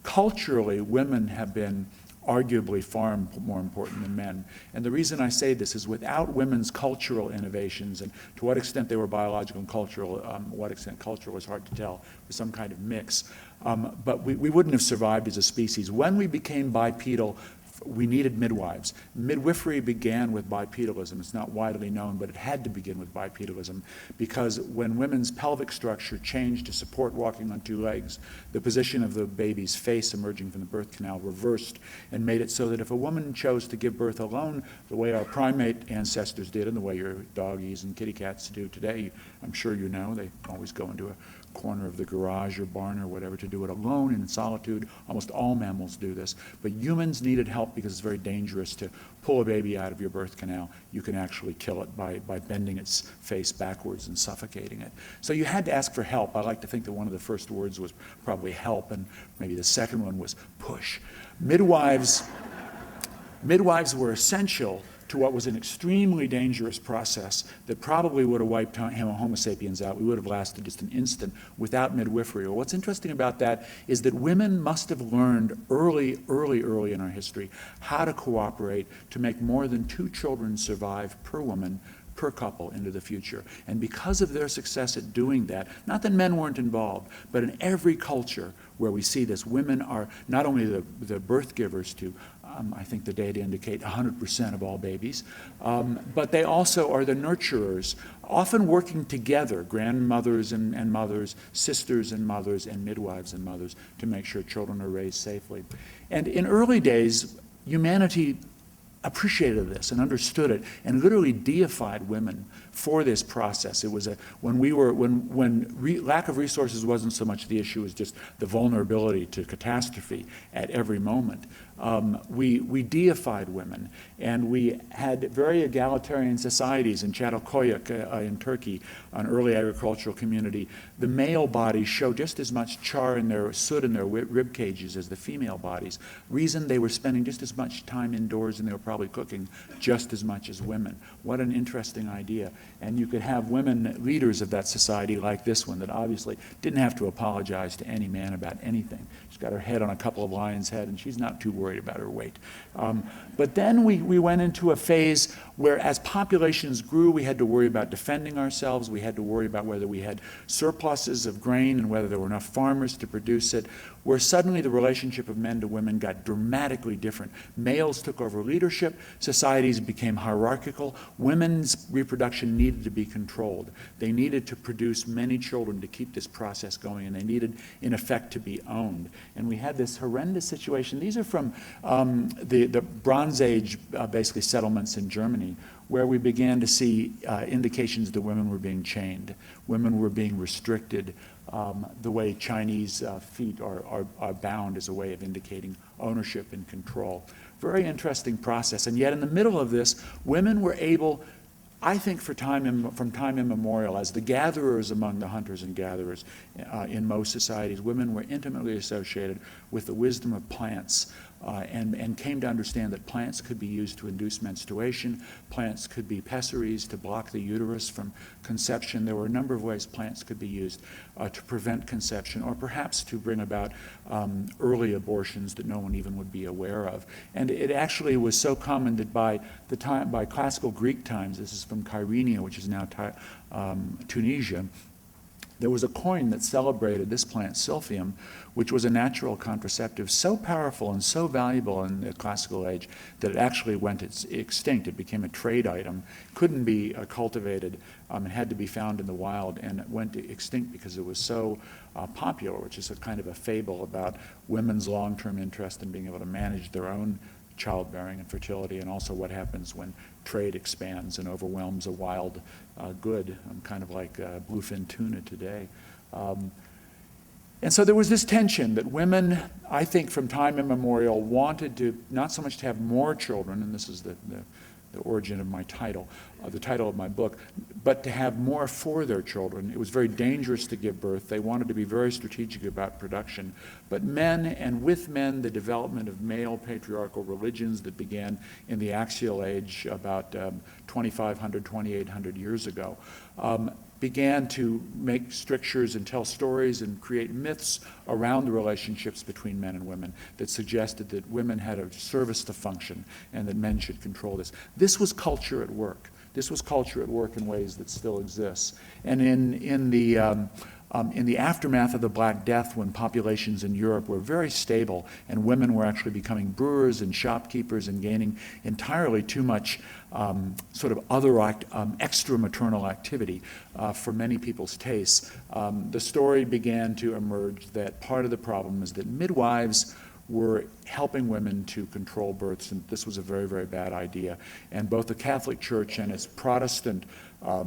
Culturally, women have been arguably far more important than men. And the reason I say this is without women's cultural innovations, and to what extent they were biological and cultural, what extent cultural is hard to tell, with some kind of mix. But we wouldn't have survived as a species. When we became bipedal, we needed midwives. Midwifery began with bipedalism. It's not widely known, but it had to begin with bipedalism because when women's pelvic structure changed to support walking on 2 legs, the position of the baby's face emerging from the birth canal reversed and made it so that if a woman chose to give birth alone, the way our primate ancestors did and the way your doggies and kitty cats do today, I'm sure you know, they always go into a corner of the garage or barn or whatever to do it alone and in solitude. Almost all mammals do this. But humans needed help because it's very dangerous to pull a baby out of your birth canal. You can actually kill it by bending its face backwards and suffocating it. So you had to ask for help. I like to think that one of the first words was probably help, and maybe the second one was push. Midwives were essential to what was an extremely dangerous process that probably would have wiped Homo sapiens out. We would have lasted just an instant without midwifery. Well, what's interesting about that is that women must have learned early in our history how to cooperate to make more than 2 children survive per woman per couple into the future. And because of their success at doing that, not that men weren't involved, but in every culture where we see this, women are not only the birth givers to, I think the data indicate 100% of all babies, but they also are the nurturers, often working together, grandmothers and mothers, sisters and mothers, and midwives and mothers, to make sure children are raised safely. And in early days, humanity appreciated this and understood it and literally deified women for this process. It was when lack of resources wasn't so much the issue as just the vulnerability to catastrophe at every moment. We deified women, and we had very egalitarian societies. In Çatalhöyük in Turkey, an early agricultural community, the male bodies show just as much char in their soot in their rib cages as the female bodies. Reason they were spending just as much time indoors, and they were probably cooking just as much as women. What an interesting idea. And you could have women leaders of that society like this one that obviously didn't have to apologize to any man about anything. She's got her head on a couple of lions' head, and she's not too worried about her weight. But then we went into a phase where as populations grew, we had to worry about defending ourselves. We had to worry about whether we had surpluses of grain and whether there were enough farmers to produce it, where suddenly the relationship of men to women got dramatically different. Males took over leadership. Societies became hierarchical. Women's reproduction needed to be controlled. They needed to produce many children to keep this process going, and they needed, in effect, to be owned. And we had this horrendous situation. These are from the Bronze Age, basically, settlements in Germany, where we began to see indications that women were being chained. Women were being restricted. The way Chinese feet are bound as a way of indicating ownership and control. Very interesting process. And yet in the middle of this, women were able, I think from time immemorial, as the gatherers among the hunters and gatherers in most societies, women were intimately associated with the wisdom of plants. and came to understand that plants could be used to induce menstruation, plants could be pessaries to block the uterus from conception. There were a number of ways plants could be used to prevent conception, or perhaps to bring about early abortions that no one even would be aware of. And it actually was so common that by classical Greek times, this is from Kyrenia, which is now Tunisia, there was a coin that celebrated this plant, silphium, which was a natural contraceptive so powerful and so valuable in the classical age that it actually went extinct. It became a trade item, couldn't be cultivated, and had to be found in the wild, and it went extinct because it was so popular, which is a kind of a fable about women's long-term interest in being able to manage their own childbearing and fertility, and also what happens when trade expands and overwhelms a wild good, kind of like bluefin tuna today. And so there was this tension that women, I think from time immemorial, wanted to not so much to have more children, and this is the origin of my title, the title of my book, but to have more for their children. It was very dangerous to give birth. They wanted to be very strategic about production. But men, and with men, the development of male patriarchal religions that began in the axial age about 2,500, 2,800 years ago, began to make strictures and tell stories and create myths around the relationships between men and women that suggested that women had a service to function and that men should control this. This was culture at work. This was culture at work in ways that still exists. And in the aftermath of the Black Death, when populations in Europe were very stable and women were actually becoming brewers and shopkeepers and gaining entirely too much sort of other extra maternal activity for many people's tastes, the story began to emerge that part of the problem is that midwives were helping women to control births, and this was a very, very bad idea. And both the Catholic Church and its Protestant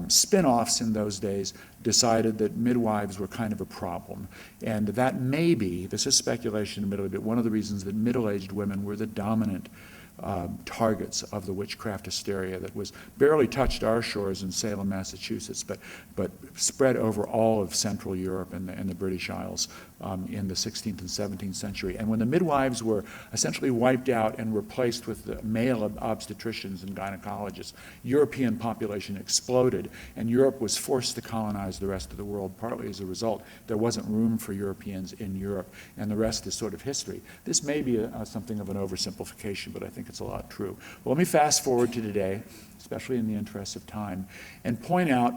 spin-offs in those days decided that midwives were kind of a problem. And that may be, this is speculation admittedly, but one of the reasons that middle-aged women were the dominant targets of the witchcraft hysteria that was barely touched our shores in Salem, Massachusetts, but spread over all of Central Europe and the British Isles in the 16th and 17th century. And when the midwives were essentially wiped out and replaced with the male obstetricians and gynecologists, European population exploded, and Europe was forced to colonize the rest of the world, partly as a result. There wasn't room for Europeans in Europe, and the rest is sort of history. This may be something of an oversimplification, but I think it's a lot true. Well, let me fast forward to today, especially in the interest of time, and point out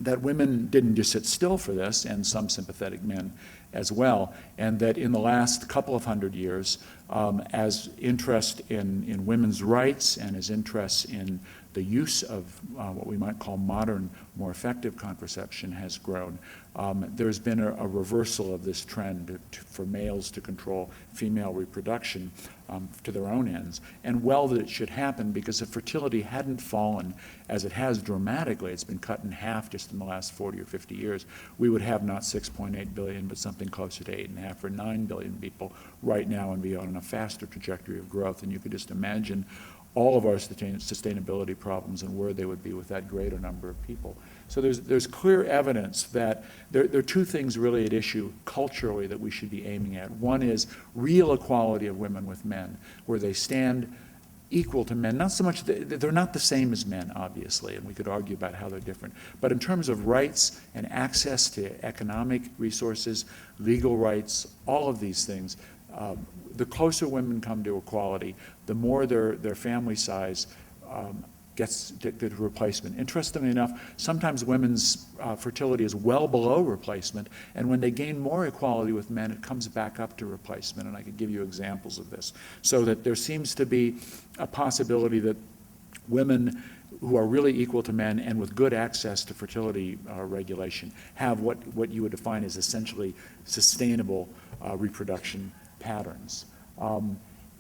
that women didn't just sit still for this, and some sympathetic men as well, and that in the last couple of hundred years, as interest in women's rights and as interest in the use of what we might call modern, more effective contraception has grown, there's been a reversal of this trend for males to control female reproduction to their own ends. And well that it should happen, because if fertility hadn't fallen as it has dramatically, it's been cut in half just in the last 40 or 50 years, we would have not 6.8 billion, but something closer to 8.5 or 9 billion people right now and be on a faster trajectory of growth. And you could just imagine all of our sustainability problems and where they would be with that greater number of people. So there's clear evidence that there are two things really at issue culturally that we should be aiming at. One is real equality of women with men, where they stand equal to men. Not so much, they're not the same as men, obviously, and we could argue about how they're different. But in terms of rights and access to economic resources, legal rights, all of these things, the closer women come to equality, the more their family size gets to replacement. Interestingly enough, sometimes women's fertility is well below replacement, and when they gain more equality with men, it comes back up to replacement, and I could give you examples of this. So that there seems to be a possibility that women who are really equal to men and with good access to fertility regulation have what you would define as essentially sustainable reproduction patterns.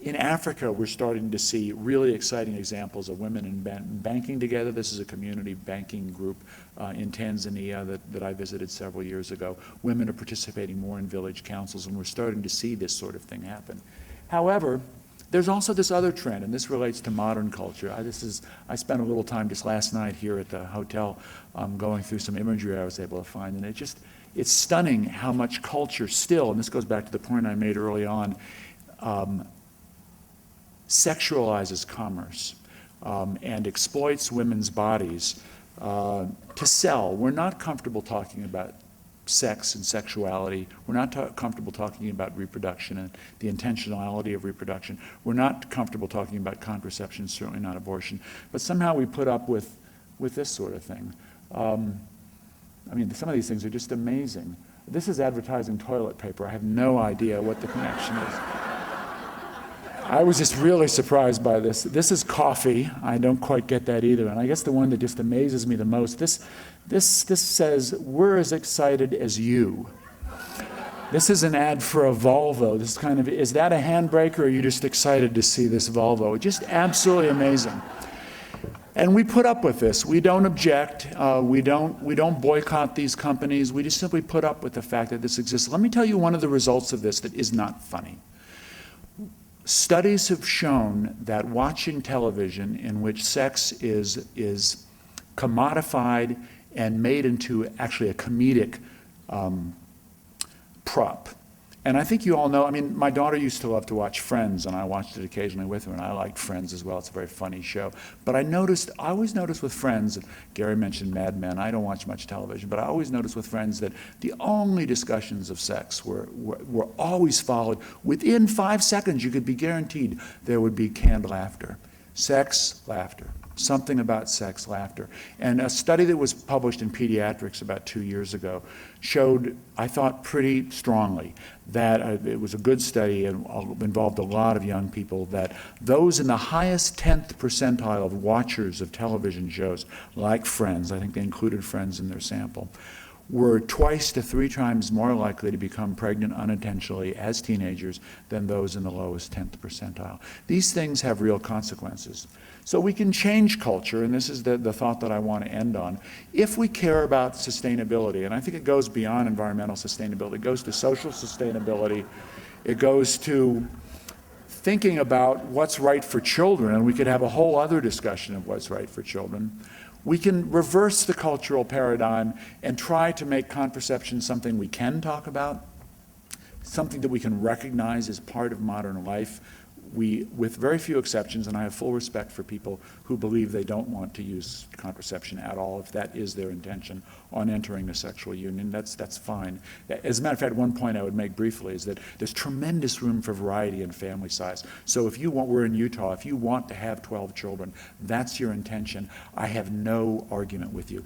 In Africa, we're starting to see really exciting examples of women in banking together. This is a community banking group in Tanzania that I visited several years ago. Women are participating more in village councils, and we're starting to see this sort of thing happen. However, there's also this other trend, and this relates to modern culture. I spent a little time just last night here at the hotel going through some imagery I was able to find, and it's stunning how much culture still, and this goes back to the point I made early on, sexualizes commerce and exploits women's bodies to sell. We're not comfortable talking about sex and sexuality. We're not comfortable talking about reproduction and the intentionality of reproduction. We're not comfortable talking about contraception, certainly not abortion. But somehow we put up with this sort of thing. I mean, some of these things are just amazing. This is advertising toilet paper. I have no idea what the connection is. I was just really surprised by this. This is coffee. I don't quite get that either. And I guess the one that just amazes me the most, this says, "We're as excited as you." This is an ad for a Volvo. This kind of, is that a handbrake, or are you just excited to see this Volvo? Just absolutely amazing. And we put up with this. We don't object. We don't boycott these companies. We just simply put up with the fact that this exists. Let me tell you one of the results of this that is not funny. Studies have shown that watching television in which sex is commodified and made into actually a comedic prop. And I think you all know, I mean, my daughter used to love to watch Friends, and I watched it occasionally with her, and I liked Friends as well. It's a very funny show. But I always noticed with Friends, and Gary mentioned Mad Men, I don't watch much television, but I always noticed with Friends that the only discussions of sex were always followed. Within 5 seconds, you could be guaranteed there would be canned laughter. Sex, laughter. Something about sex, laughter. And a study that was published in Pediatrics about 2 years ago showed, I thought pretty strongly, that it was a good study and involved a lot of young people, that those in the highest 10th percentile of watchers of television shows, like Friends, I think they included Friends in their sample, were 2 to 3 times more likely to become pregnant unintentionally as teenagers than those in the lowest 10th percentile. These things have real consequences. So we can change culture, and this is the thought that I want to end on, if we care about sustainability. And I think it goes beyond environmental sustainability. It goes to social sustainability. It goes to thinking about what's right for children, and we could have a whole other discussion of what's right for children. We can reverse the cultural paradigm and try to make contraception something we can talk about, something that we can recognize as part of modern life. We, with very few exceptions, and I have full respect for people who believe they don't want to use contraception at all, if that is their intention on entering a sexual union, that's fine. As a matter of fact, one point I would make briefly is that there's tremendous room for variety in family size. So if you want, we're in Utah, if you want to have 12 children, that's your intention, I have no argument with you.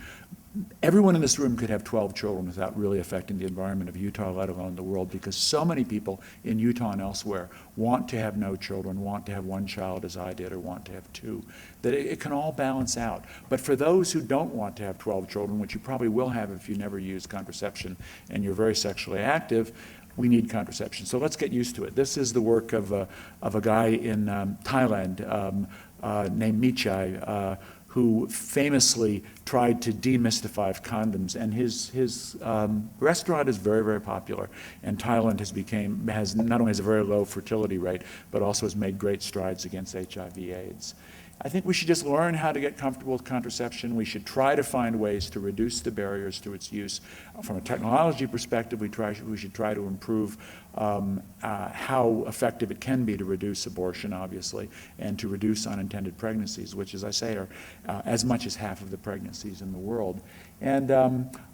Everyone in this room could have 12 children without really affecting the environment of Utah, let alone the world, because so many people in Utah and elsewhere want to have no children, want to have 1 child as I did, or want to have 2, that it can all balance out. But for those who don't want to have 12 children, which you probably will have if you never use contraception and you're very sexually active, we need contraception. So let's get used to it. This is the work of a guy in Thailand named Michai, who famously tried to demystify condoms, and his restaurant is very, very popular. And Thailand has not only has a very low fertility rate, but also has made great strides against HIV/AIDS. I think we should just learn how to get comfortable with contraception. We should try to find ways to reduce the barriers to its use. From a technology perspective, we should try to improve how effective it can be to reduce abortion, obviously, and to reduce unintended pregnancies, which, as I say, are as much as half of the pregnancies in the world. And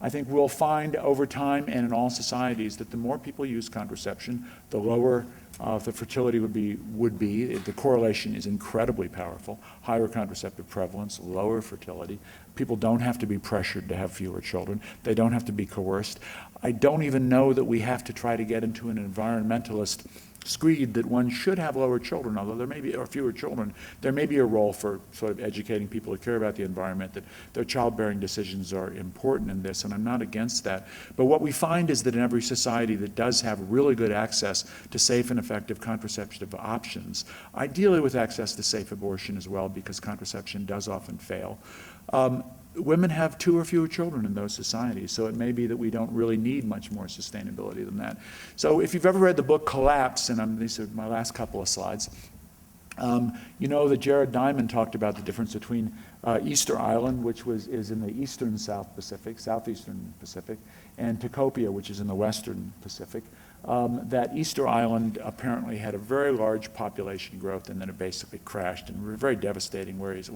I think we'll find over time and in all societies that the more people use contraception, the lower the fertility would be. The correlation is incredibly powerful. Higher contraceptive prevalence, lower fertility. People don't have to be pressured to have fewer children. They don't have to be coerced. I don't even know that we have to try to get into an environmentalist screed that one should have lower children, although there may be, or fewer children. There may be a role for sort of educating people who care about the environment, that their childbearing decisions are important in this, and I'm not against that. But what we find is that in every society that does have really good access to safe and effective contraceptive options, ideally with access to safe abortion as well, because contraception does often fail, women have 2 or fewer children in those societies, so it may be that we don't really need much more sustainability than that. So if you've ever read the book Collapse, and these are my last couple of slides, you know that Jared Diamond talked about the difference between Easter Island, which is in the eastern southeastern Pacific, and Tacopia, which is in the western Pacific. that Easter Island apparently had a very large population growth and then it basically crashed in very devastating ways.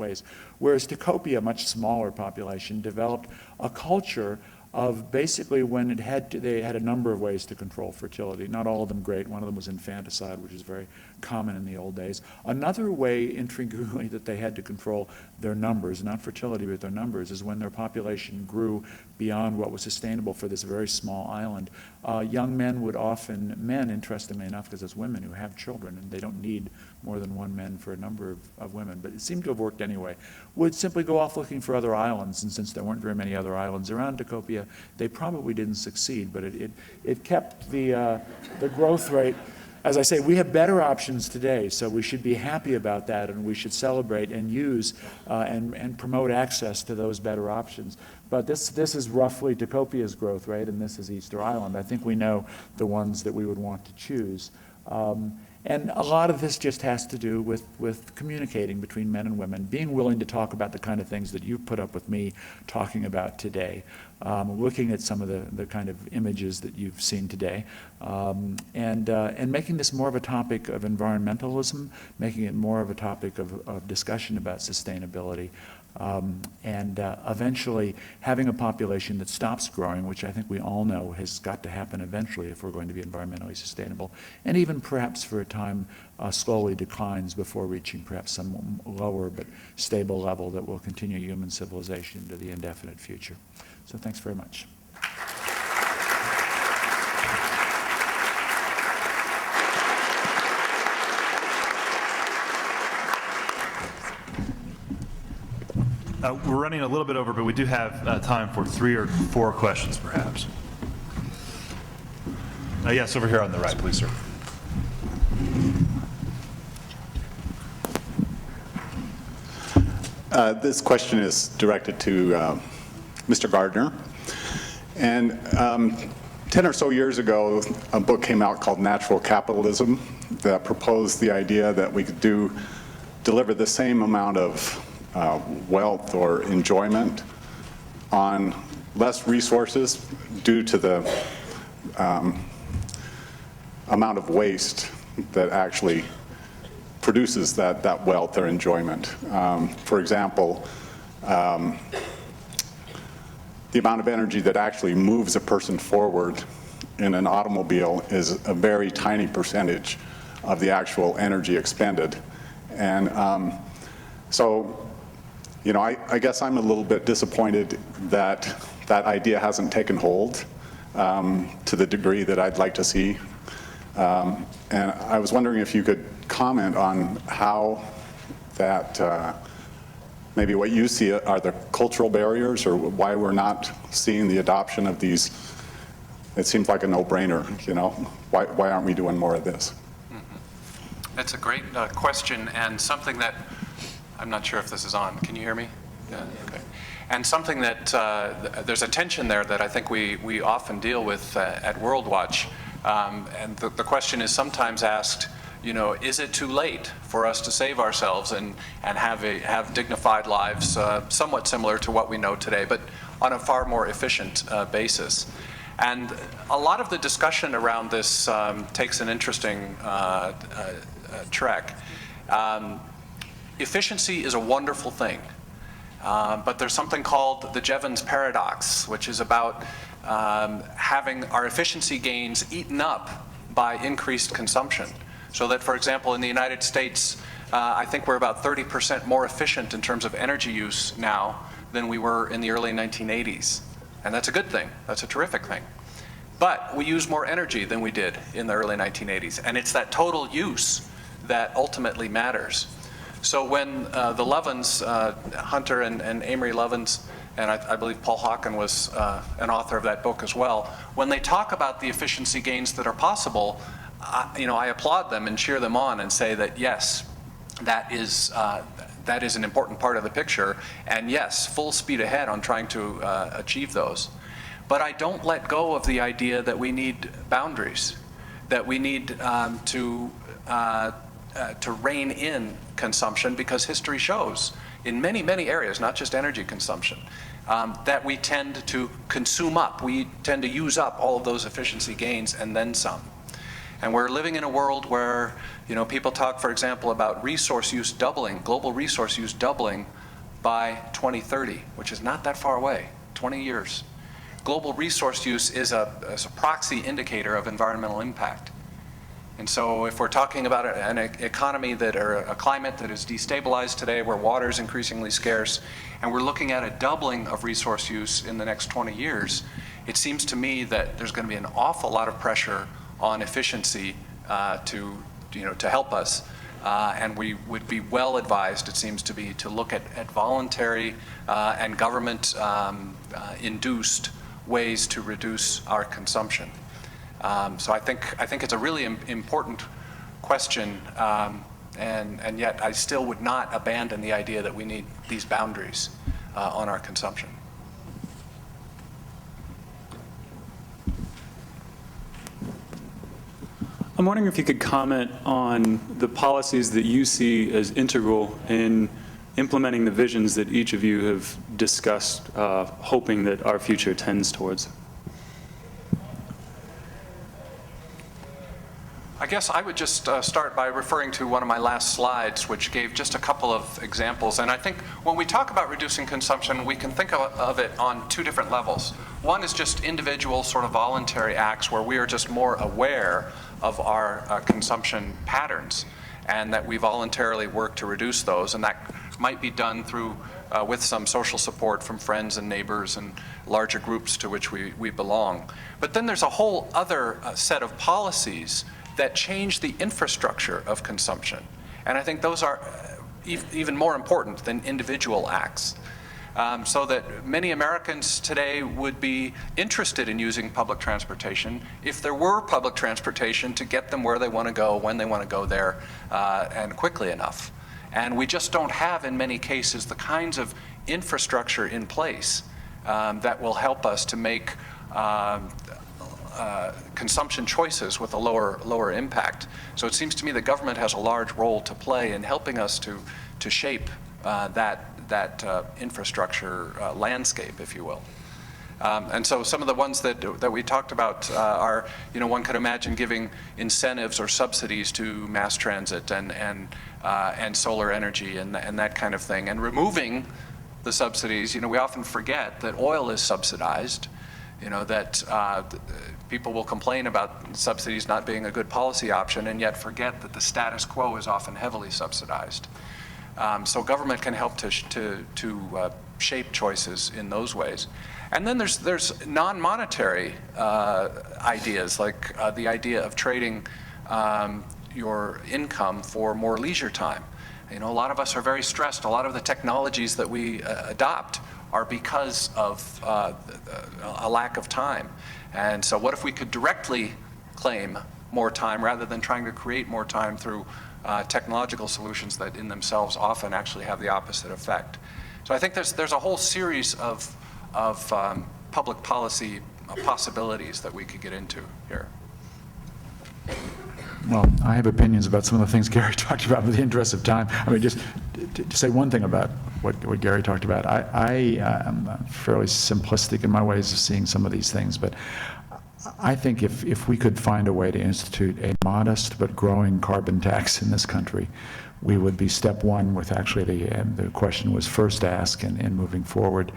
Whereas Tikopia, a much smaller population, developed a culture of basically when they had a number of ways to control fertility. Not all of them great. One of them was infanticide, which is very common in the old days. Another way, intriguingly, that they had to control their numbers, not fertility, but their numbers, is when their population grew beyond what was sustainable for this very small island. Young men would often, men, interestingly enough, because it's women who have children, and they don't need more than one man for a number of women, but it seemed to have worked anyway, would simply go off looking for other islands, and since there weren't very many other islands around Tikopia, they probably didn't succeed, but it kept the growth rate. As I say, we have better options today, so we should be happy about that, and we should celebrate and use and promote access to those better options. But this is roughly Tikopia's growth rate, and this is Easter Island. I think we know the ones that we would want to choose. And a lot of this just has to do with communicating between men and women, being willing to talk about the kind of things that you've put up with me talking about today, looking at some of the kind of images that you've seen today, and making this more of a topic of environmentalism, making it more of a topic of discussion about sustainability. And eventually having a population that stops growing, which I think we all know has got to happen eventually if we're going to be environmentally sustainable, and even perhaps for a time slowly declines before reaching perhaps some lower but stable level that will continue human civilization into the indefinite future. So thanks very much. We're running a little bit over, but we do have time for 3 or 4 questions, perhaps. Yes, over here on the right, please, sir. This question is directed to Mr. Gardner. And 10 or so years ago, a book came out called Natural Capitalism that proposed the idea that we could deliver the same amount of wealth or enjoyment on less resources due to the amount of waste that actually produces that wealth or enjoyment. For example, the amount of energy that actually moves a person forward in an automobile is a very tiny percentage of the actual energy expended. And so, you know, I guess I'm a little bit disappointed that that idea hasn't taken hold to the degree that I'd like to see. And I was wondering if you could comment on how that, maybe what you see are the cultural barriers, or why we're not seeing the adoption of these. It seems like a no-brainer, you know? Why aren't we doing more of this? That's a great question, and something that, I'm not sure if this is on. Can you hear me? Yeah, okay. And something that, there's a tension there that I think we often deal with at World Watch. And the question is sometimes asked, you know, is it too late for us to save ourselves and have dignified lives somewhat similar to what we know today, but on a far more efficient basis? And a lot of the discussion around this takes an interesting trek. Efficiency is a wonderful thing, but there's something called the Jevons paradox, which is about having our efficiency gains eaten up by increased consumption. So that, for example, in the United States, I think we're about 30% more efficient in terms of energy use now than we were in the early 1980s. And that's a good thing. That's a terrific thing. But we use more energy than we did in the early 1980s. And it's that total use that ultimately matters. So when the Levins, Hunter and Amory Levins, and I believe Paul Hawken was an author of that book as well, when they talk about the efficiency gains that are possible, you know, I applaud them and cheer them on and say that yes, that is an important part of the picture, and yes, full speed ahead on trying to achieve those. But I don't let go of the idea that we need boundaries, that we need to rein in consumption, because history shows in many, many areas, not just energy consumption, that we tend to consume up. We tend to use up all of those efficiency gains and then some. And we're living in a world where, you know, people talk, for example, about resource use doubling, global resource use doubling by 2030, which is not that far away, 20 years. Global resource use is a proxy indicator of environmental impact. And so if we're talking about an economy or a climate that is destabilized today, where water is increasingly scarce, and we're looking at a doubling of resource use in the next 20 years, it seems to me that there's going to be an awful lot of pressure on efficiency to help us. And we would be well advised, it seems to be, to look at voluntary and government induced ways to reduce our consumption. So I think it's a really important question, and yet I still would not abandon the idea that we need these boundaries on our consumption. I'm wondering if you could comment on the policies that you see as integral in implementing the visions that each of you have discussed, hoping that our future tends towards. I guess I would just start by referring to one of my last slides, which gave just a couple of examples. And I think when we talk about reducing consumption, we can think of it on two different levels. One is just individual sort of voluntary acts where we are just more aware of our consumption patterns and that we voluntarily work to reduce those. And that might be done through with some social support from friends and neighbors and larger groups to which we belong. But then there's a whole other set of policies that change the infrastructure of consumption. And I think those are even more important than individual acts. So that many Americans today would be interested in using public transportation if there were public transportation to get them where they want to go, when they want to go there, and quickly enough. And we just don't have, in many cases, the kinds of infrastructure in place that will help us to make consumption choices with a lower impact. So it seems to me the government has a large role to play in helping us to shape that infrastructure landscape, if you will. And so some of the ones that we talked about are, one could imagine giving incentives or subsidies to mass transit and solar energy and that kind of thing, and removing the subsidies. We often forget that oil is subsidized. That people will complain about subsidies not being a good policy option and yet forget that the status quo is often heavily subsidized. So government can help to shape choices in those ways. And then there's non-monetary ideas, like the idea of trading your income for more leisure time. A lot of us are very stressed. A lot of the technologies that we adopt are because of a lack of time. And so what if we could directly claim more time rather than trying to create more time through technological solutions that in themselves often actually have the opposite effect. So I think there's a whole series of public policy possibilities that we could get into here. Well, I have opinions about some of the things Gary talked about, in the interest of time. I mean, just to say one thing about what Gary talked about. I am fairly simplistic in my ways of seeing some of these things, but I think if we could find a way to institute a modest but growing carbon tax in this country, we would be step one with actually the question was first asked and moving forward.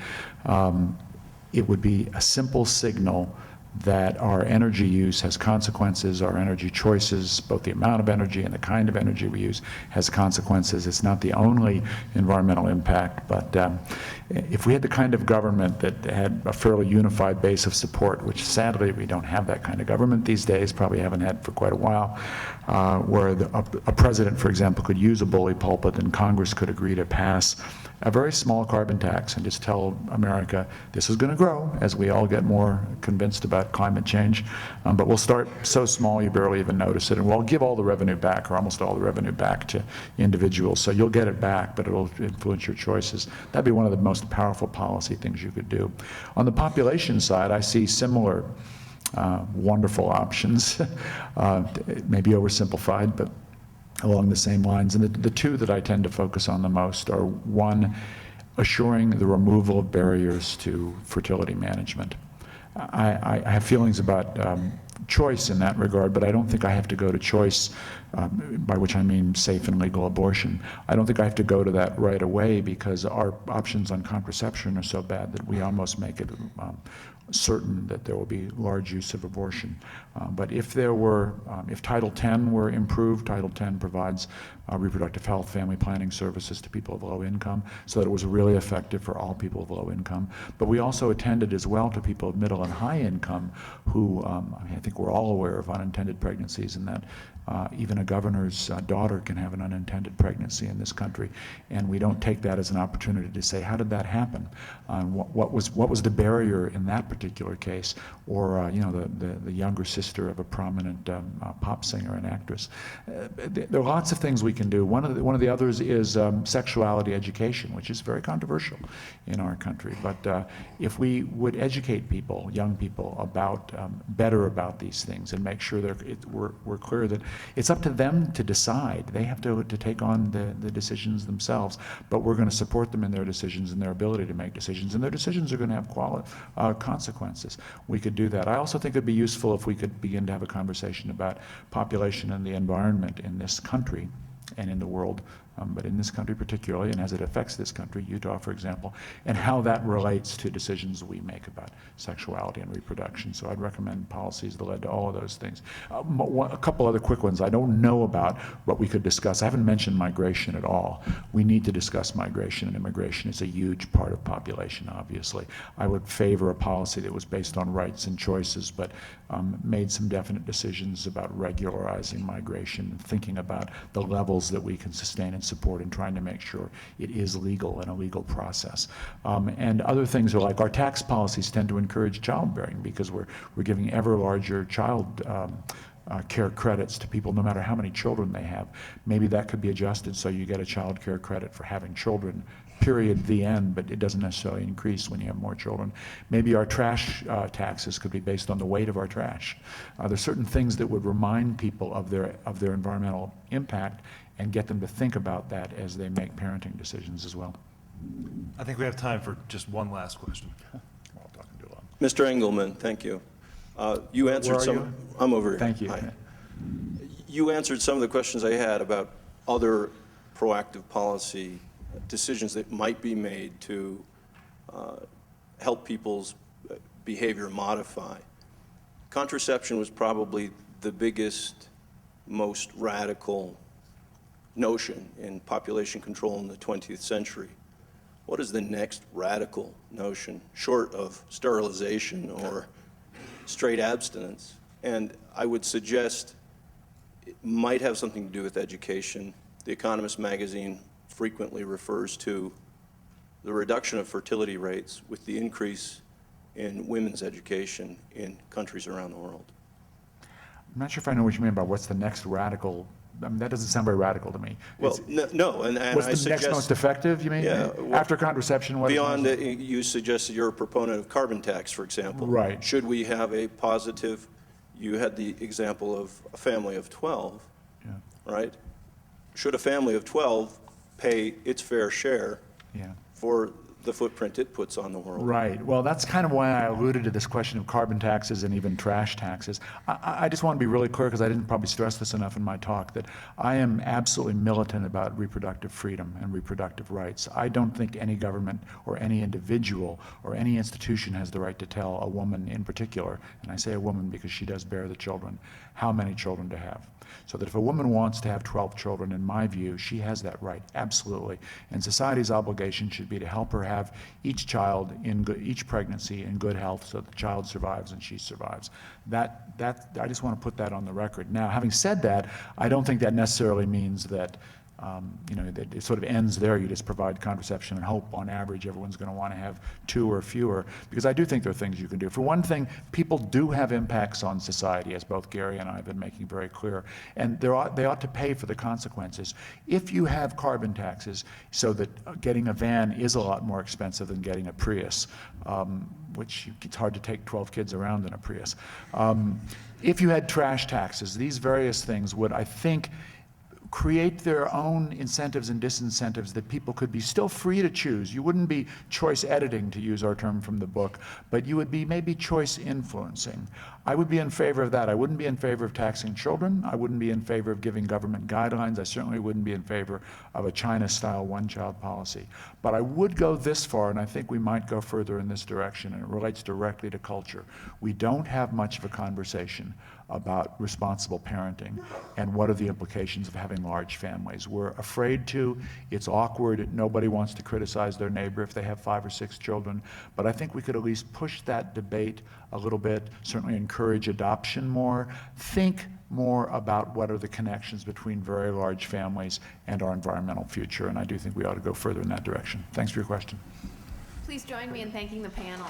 It would be a simple signal that our energy use has consequences, our energy choices, both the amount of energy and the kind of energy we use has consequences. It's not the only environmental impact, but if we had the kind of government that had a fairly unified base of support, which sadly we don't have that kind of government these days, probably haven't had for quite a while, where a president, for example, could use a bully pulpit and Congress could agree to pass a very small carbon tax and just tell America this is going to grow as we all get more convinced about climate change, but we'll start so small you barely even notice it, and we'll give all the revenue back, or almost all the revenue back, to individuals. So you'll get it back, but it'll influence your choices. That'd be one of the most powerful policy things you could do. On the population side, I see similar wonderful options, maybe oversimplified, but along the same lines. And the two that I tend to focus on the most are, one, assuring the removal of barriers to fertility management. I have feelings about choice in that regard, but I don't think I have to go to choice, by which I mean safe and legal abortion. I don't think I have to go to that right away because our options on contraception are so bad that we almost make it certain that there will be large use of abortion. But if there were, if Title X were improved, Title X provides reproductive health, family planning services to people of low income, so that it was really effective for all people of low income. But we also attended as well to people of middle and high income who, I think we're all aware of unintended pregnancies, and that even a governor's daughter can have an unintended pregnancy in this country, and we don't take that as an opportunity to say, how did that happen? What was the barrier in that particular case? Or you know, the younger sister of a prominent pop singer and actress. There are lots of things we can do. One of the others is sexuality education, which is very controversial in our country. But if we would educate people, young people, about better about these things and make sure that we're clear that it's up to them to decide. They have to take on the decisions themselves, but we're going to support them in their decisions and their ability to make decisions, and their decisions are going to have consequences. We could do that. I also think it'd be useful if we could begin to have a conversation about population and the environment in this country and in the world, but in this country particularly, and as it affects this country, Utah, for example, and how that relates to decisions we make about sexuality and reproduction. So I'd recommend policies that led to all of those things. A couple other quick ones I don't know about, but we could discuss. I haven't mentioned migration at all. We need to discuss migration, and immigration is a huge part of population, obviously. I would favor a policy that was based on rights and choices, but made some definite decisions about regularizing migration and thinking about the levels that we can sustain and support and trying to make sure it is legal and a legal process. And other things are like our tax policies tend to encourage childbearing because we're giving ever larger child care credits to people no matter how many children they have. Maybe that could be adjusted so you get a child care credit for having children, period, the end, but it doesn't necessarily increase when you have more children. Maybe our trash taxes could be based on the weight of our trash. There's certain things that would remind people of their environmental impact and get them to think about that as they make parenting decisions as well. I think we have time for just one last question. Well, talking too long. Mr. Engelman, thank you. You answered Where are some. you? I'm over here. Thank you. Hi. You answered some of the questions I had about other proactive policy decisions that might be made to help people's behavior modify. Contraception was probably the biggest, most radical notion in population control in the 20th century. What is the next radical notion, short of sterilization or straight abstinence? And I would suggest it might have something to do with education. The Economist magazine frequently refers to the reduction of fertility rates with the increase in women's education in countries around the world. I'm not sure if I know what you mean about what's the next radical. I mean, that doesn't sound very radical to me. Well, no, and What's I the next suggest most effective, you mean? Yeah, well, after contraception, what is beyond most- you suggested you're a proponent of carbon tax, for example. Right. Should we have a positive? You had the example of a family of 12, Yeah. right? Should a family of 12 pay its fair share Yeah. for the footprint it puts on the world? Right. Well, that's kind of why I alluded to this question of carbon taxes and even trash taxes. I just want to be really clear, because I didn't probably stress this enough in my talk, that I am absolutely militant about reproductive freedom and reproductive rights. I don't think any government or any individual or any institution has the right to tell a woman in particular, and I say a woman because she does bear the children, how many children to have. So that if a woman wants to have 12 children, in my view, she has that right, absolutely. And society's obligation should be to help her have each child in each pregnancy in good health so that the child survives and she survives. I just want to put that on the record. Now, having said that, I don't think that necessarily means that that it sort of ends there. You just provide contraception and hope on average everyone's going to want to have 2 or fewer, because I do think there are things you can do. For one thing, people do have impacts on society, as both Gary and I have been making very clear, and they ought to pay for the consequences. If you have carbon taxes so that getting a van is a lot more expensive than getting a Prius, which it's hard to take 12 kids around in a Prius. If you had trash taxes, these various things would, I think, create their own incentives and disincentives that people could be still free to choose. You wouldn't be choice editing, to use our term from the book, but you would be maybe choice influencing. I would be in favor of that. I wouldn't be in favor of taxing children. I wouldn't be in favor of giving government guidelines. I certainly wouldn't be in favor of a China-style one-child policy. But I would go this far, and I think we might go further in this direction, and it relates directly to culture. We don't have much of a conversation about responsible parenting and what are the implications of having large families. We're afraid to. It's awkward. Nobody wants to criticize their neighbor if they have 5 or 6 children. But I think we could at least push that debate a little bit, certainly encourage adoption more, think more about what are the connections between very large families and our environmental future. And I do think we ought to go further in that direction. Thanks for your question. Please join me in thanking the panel.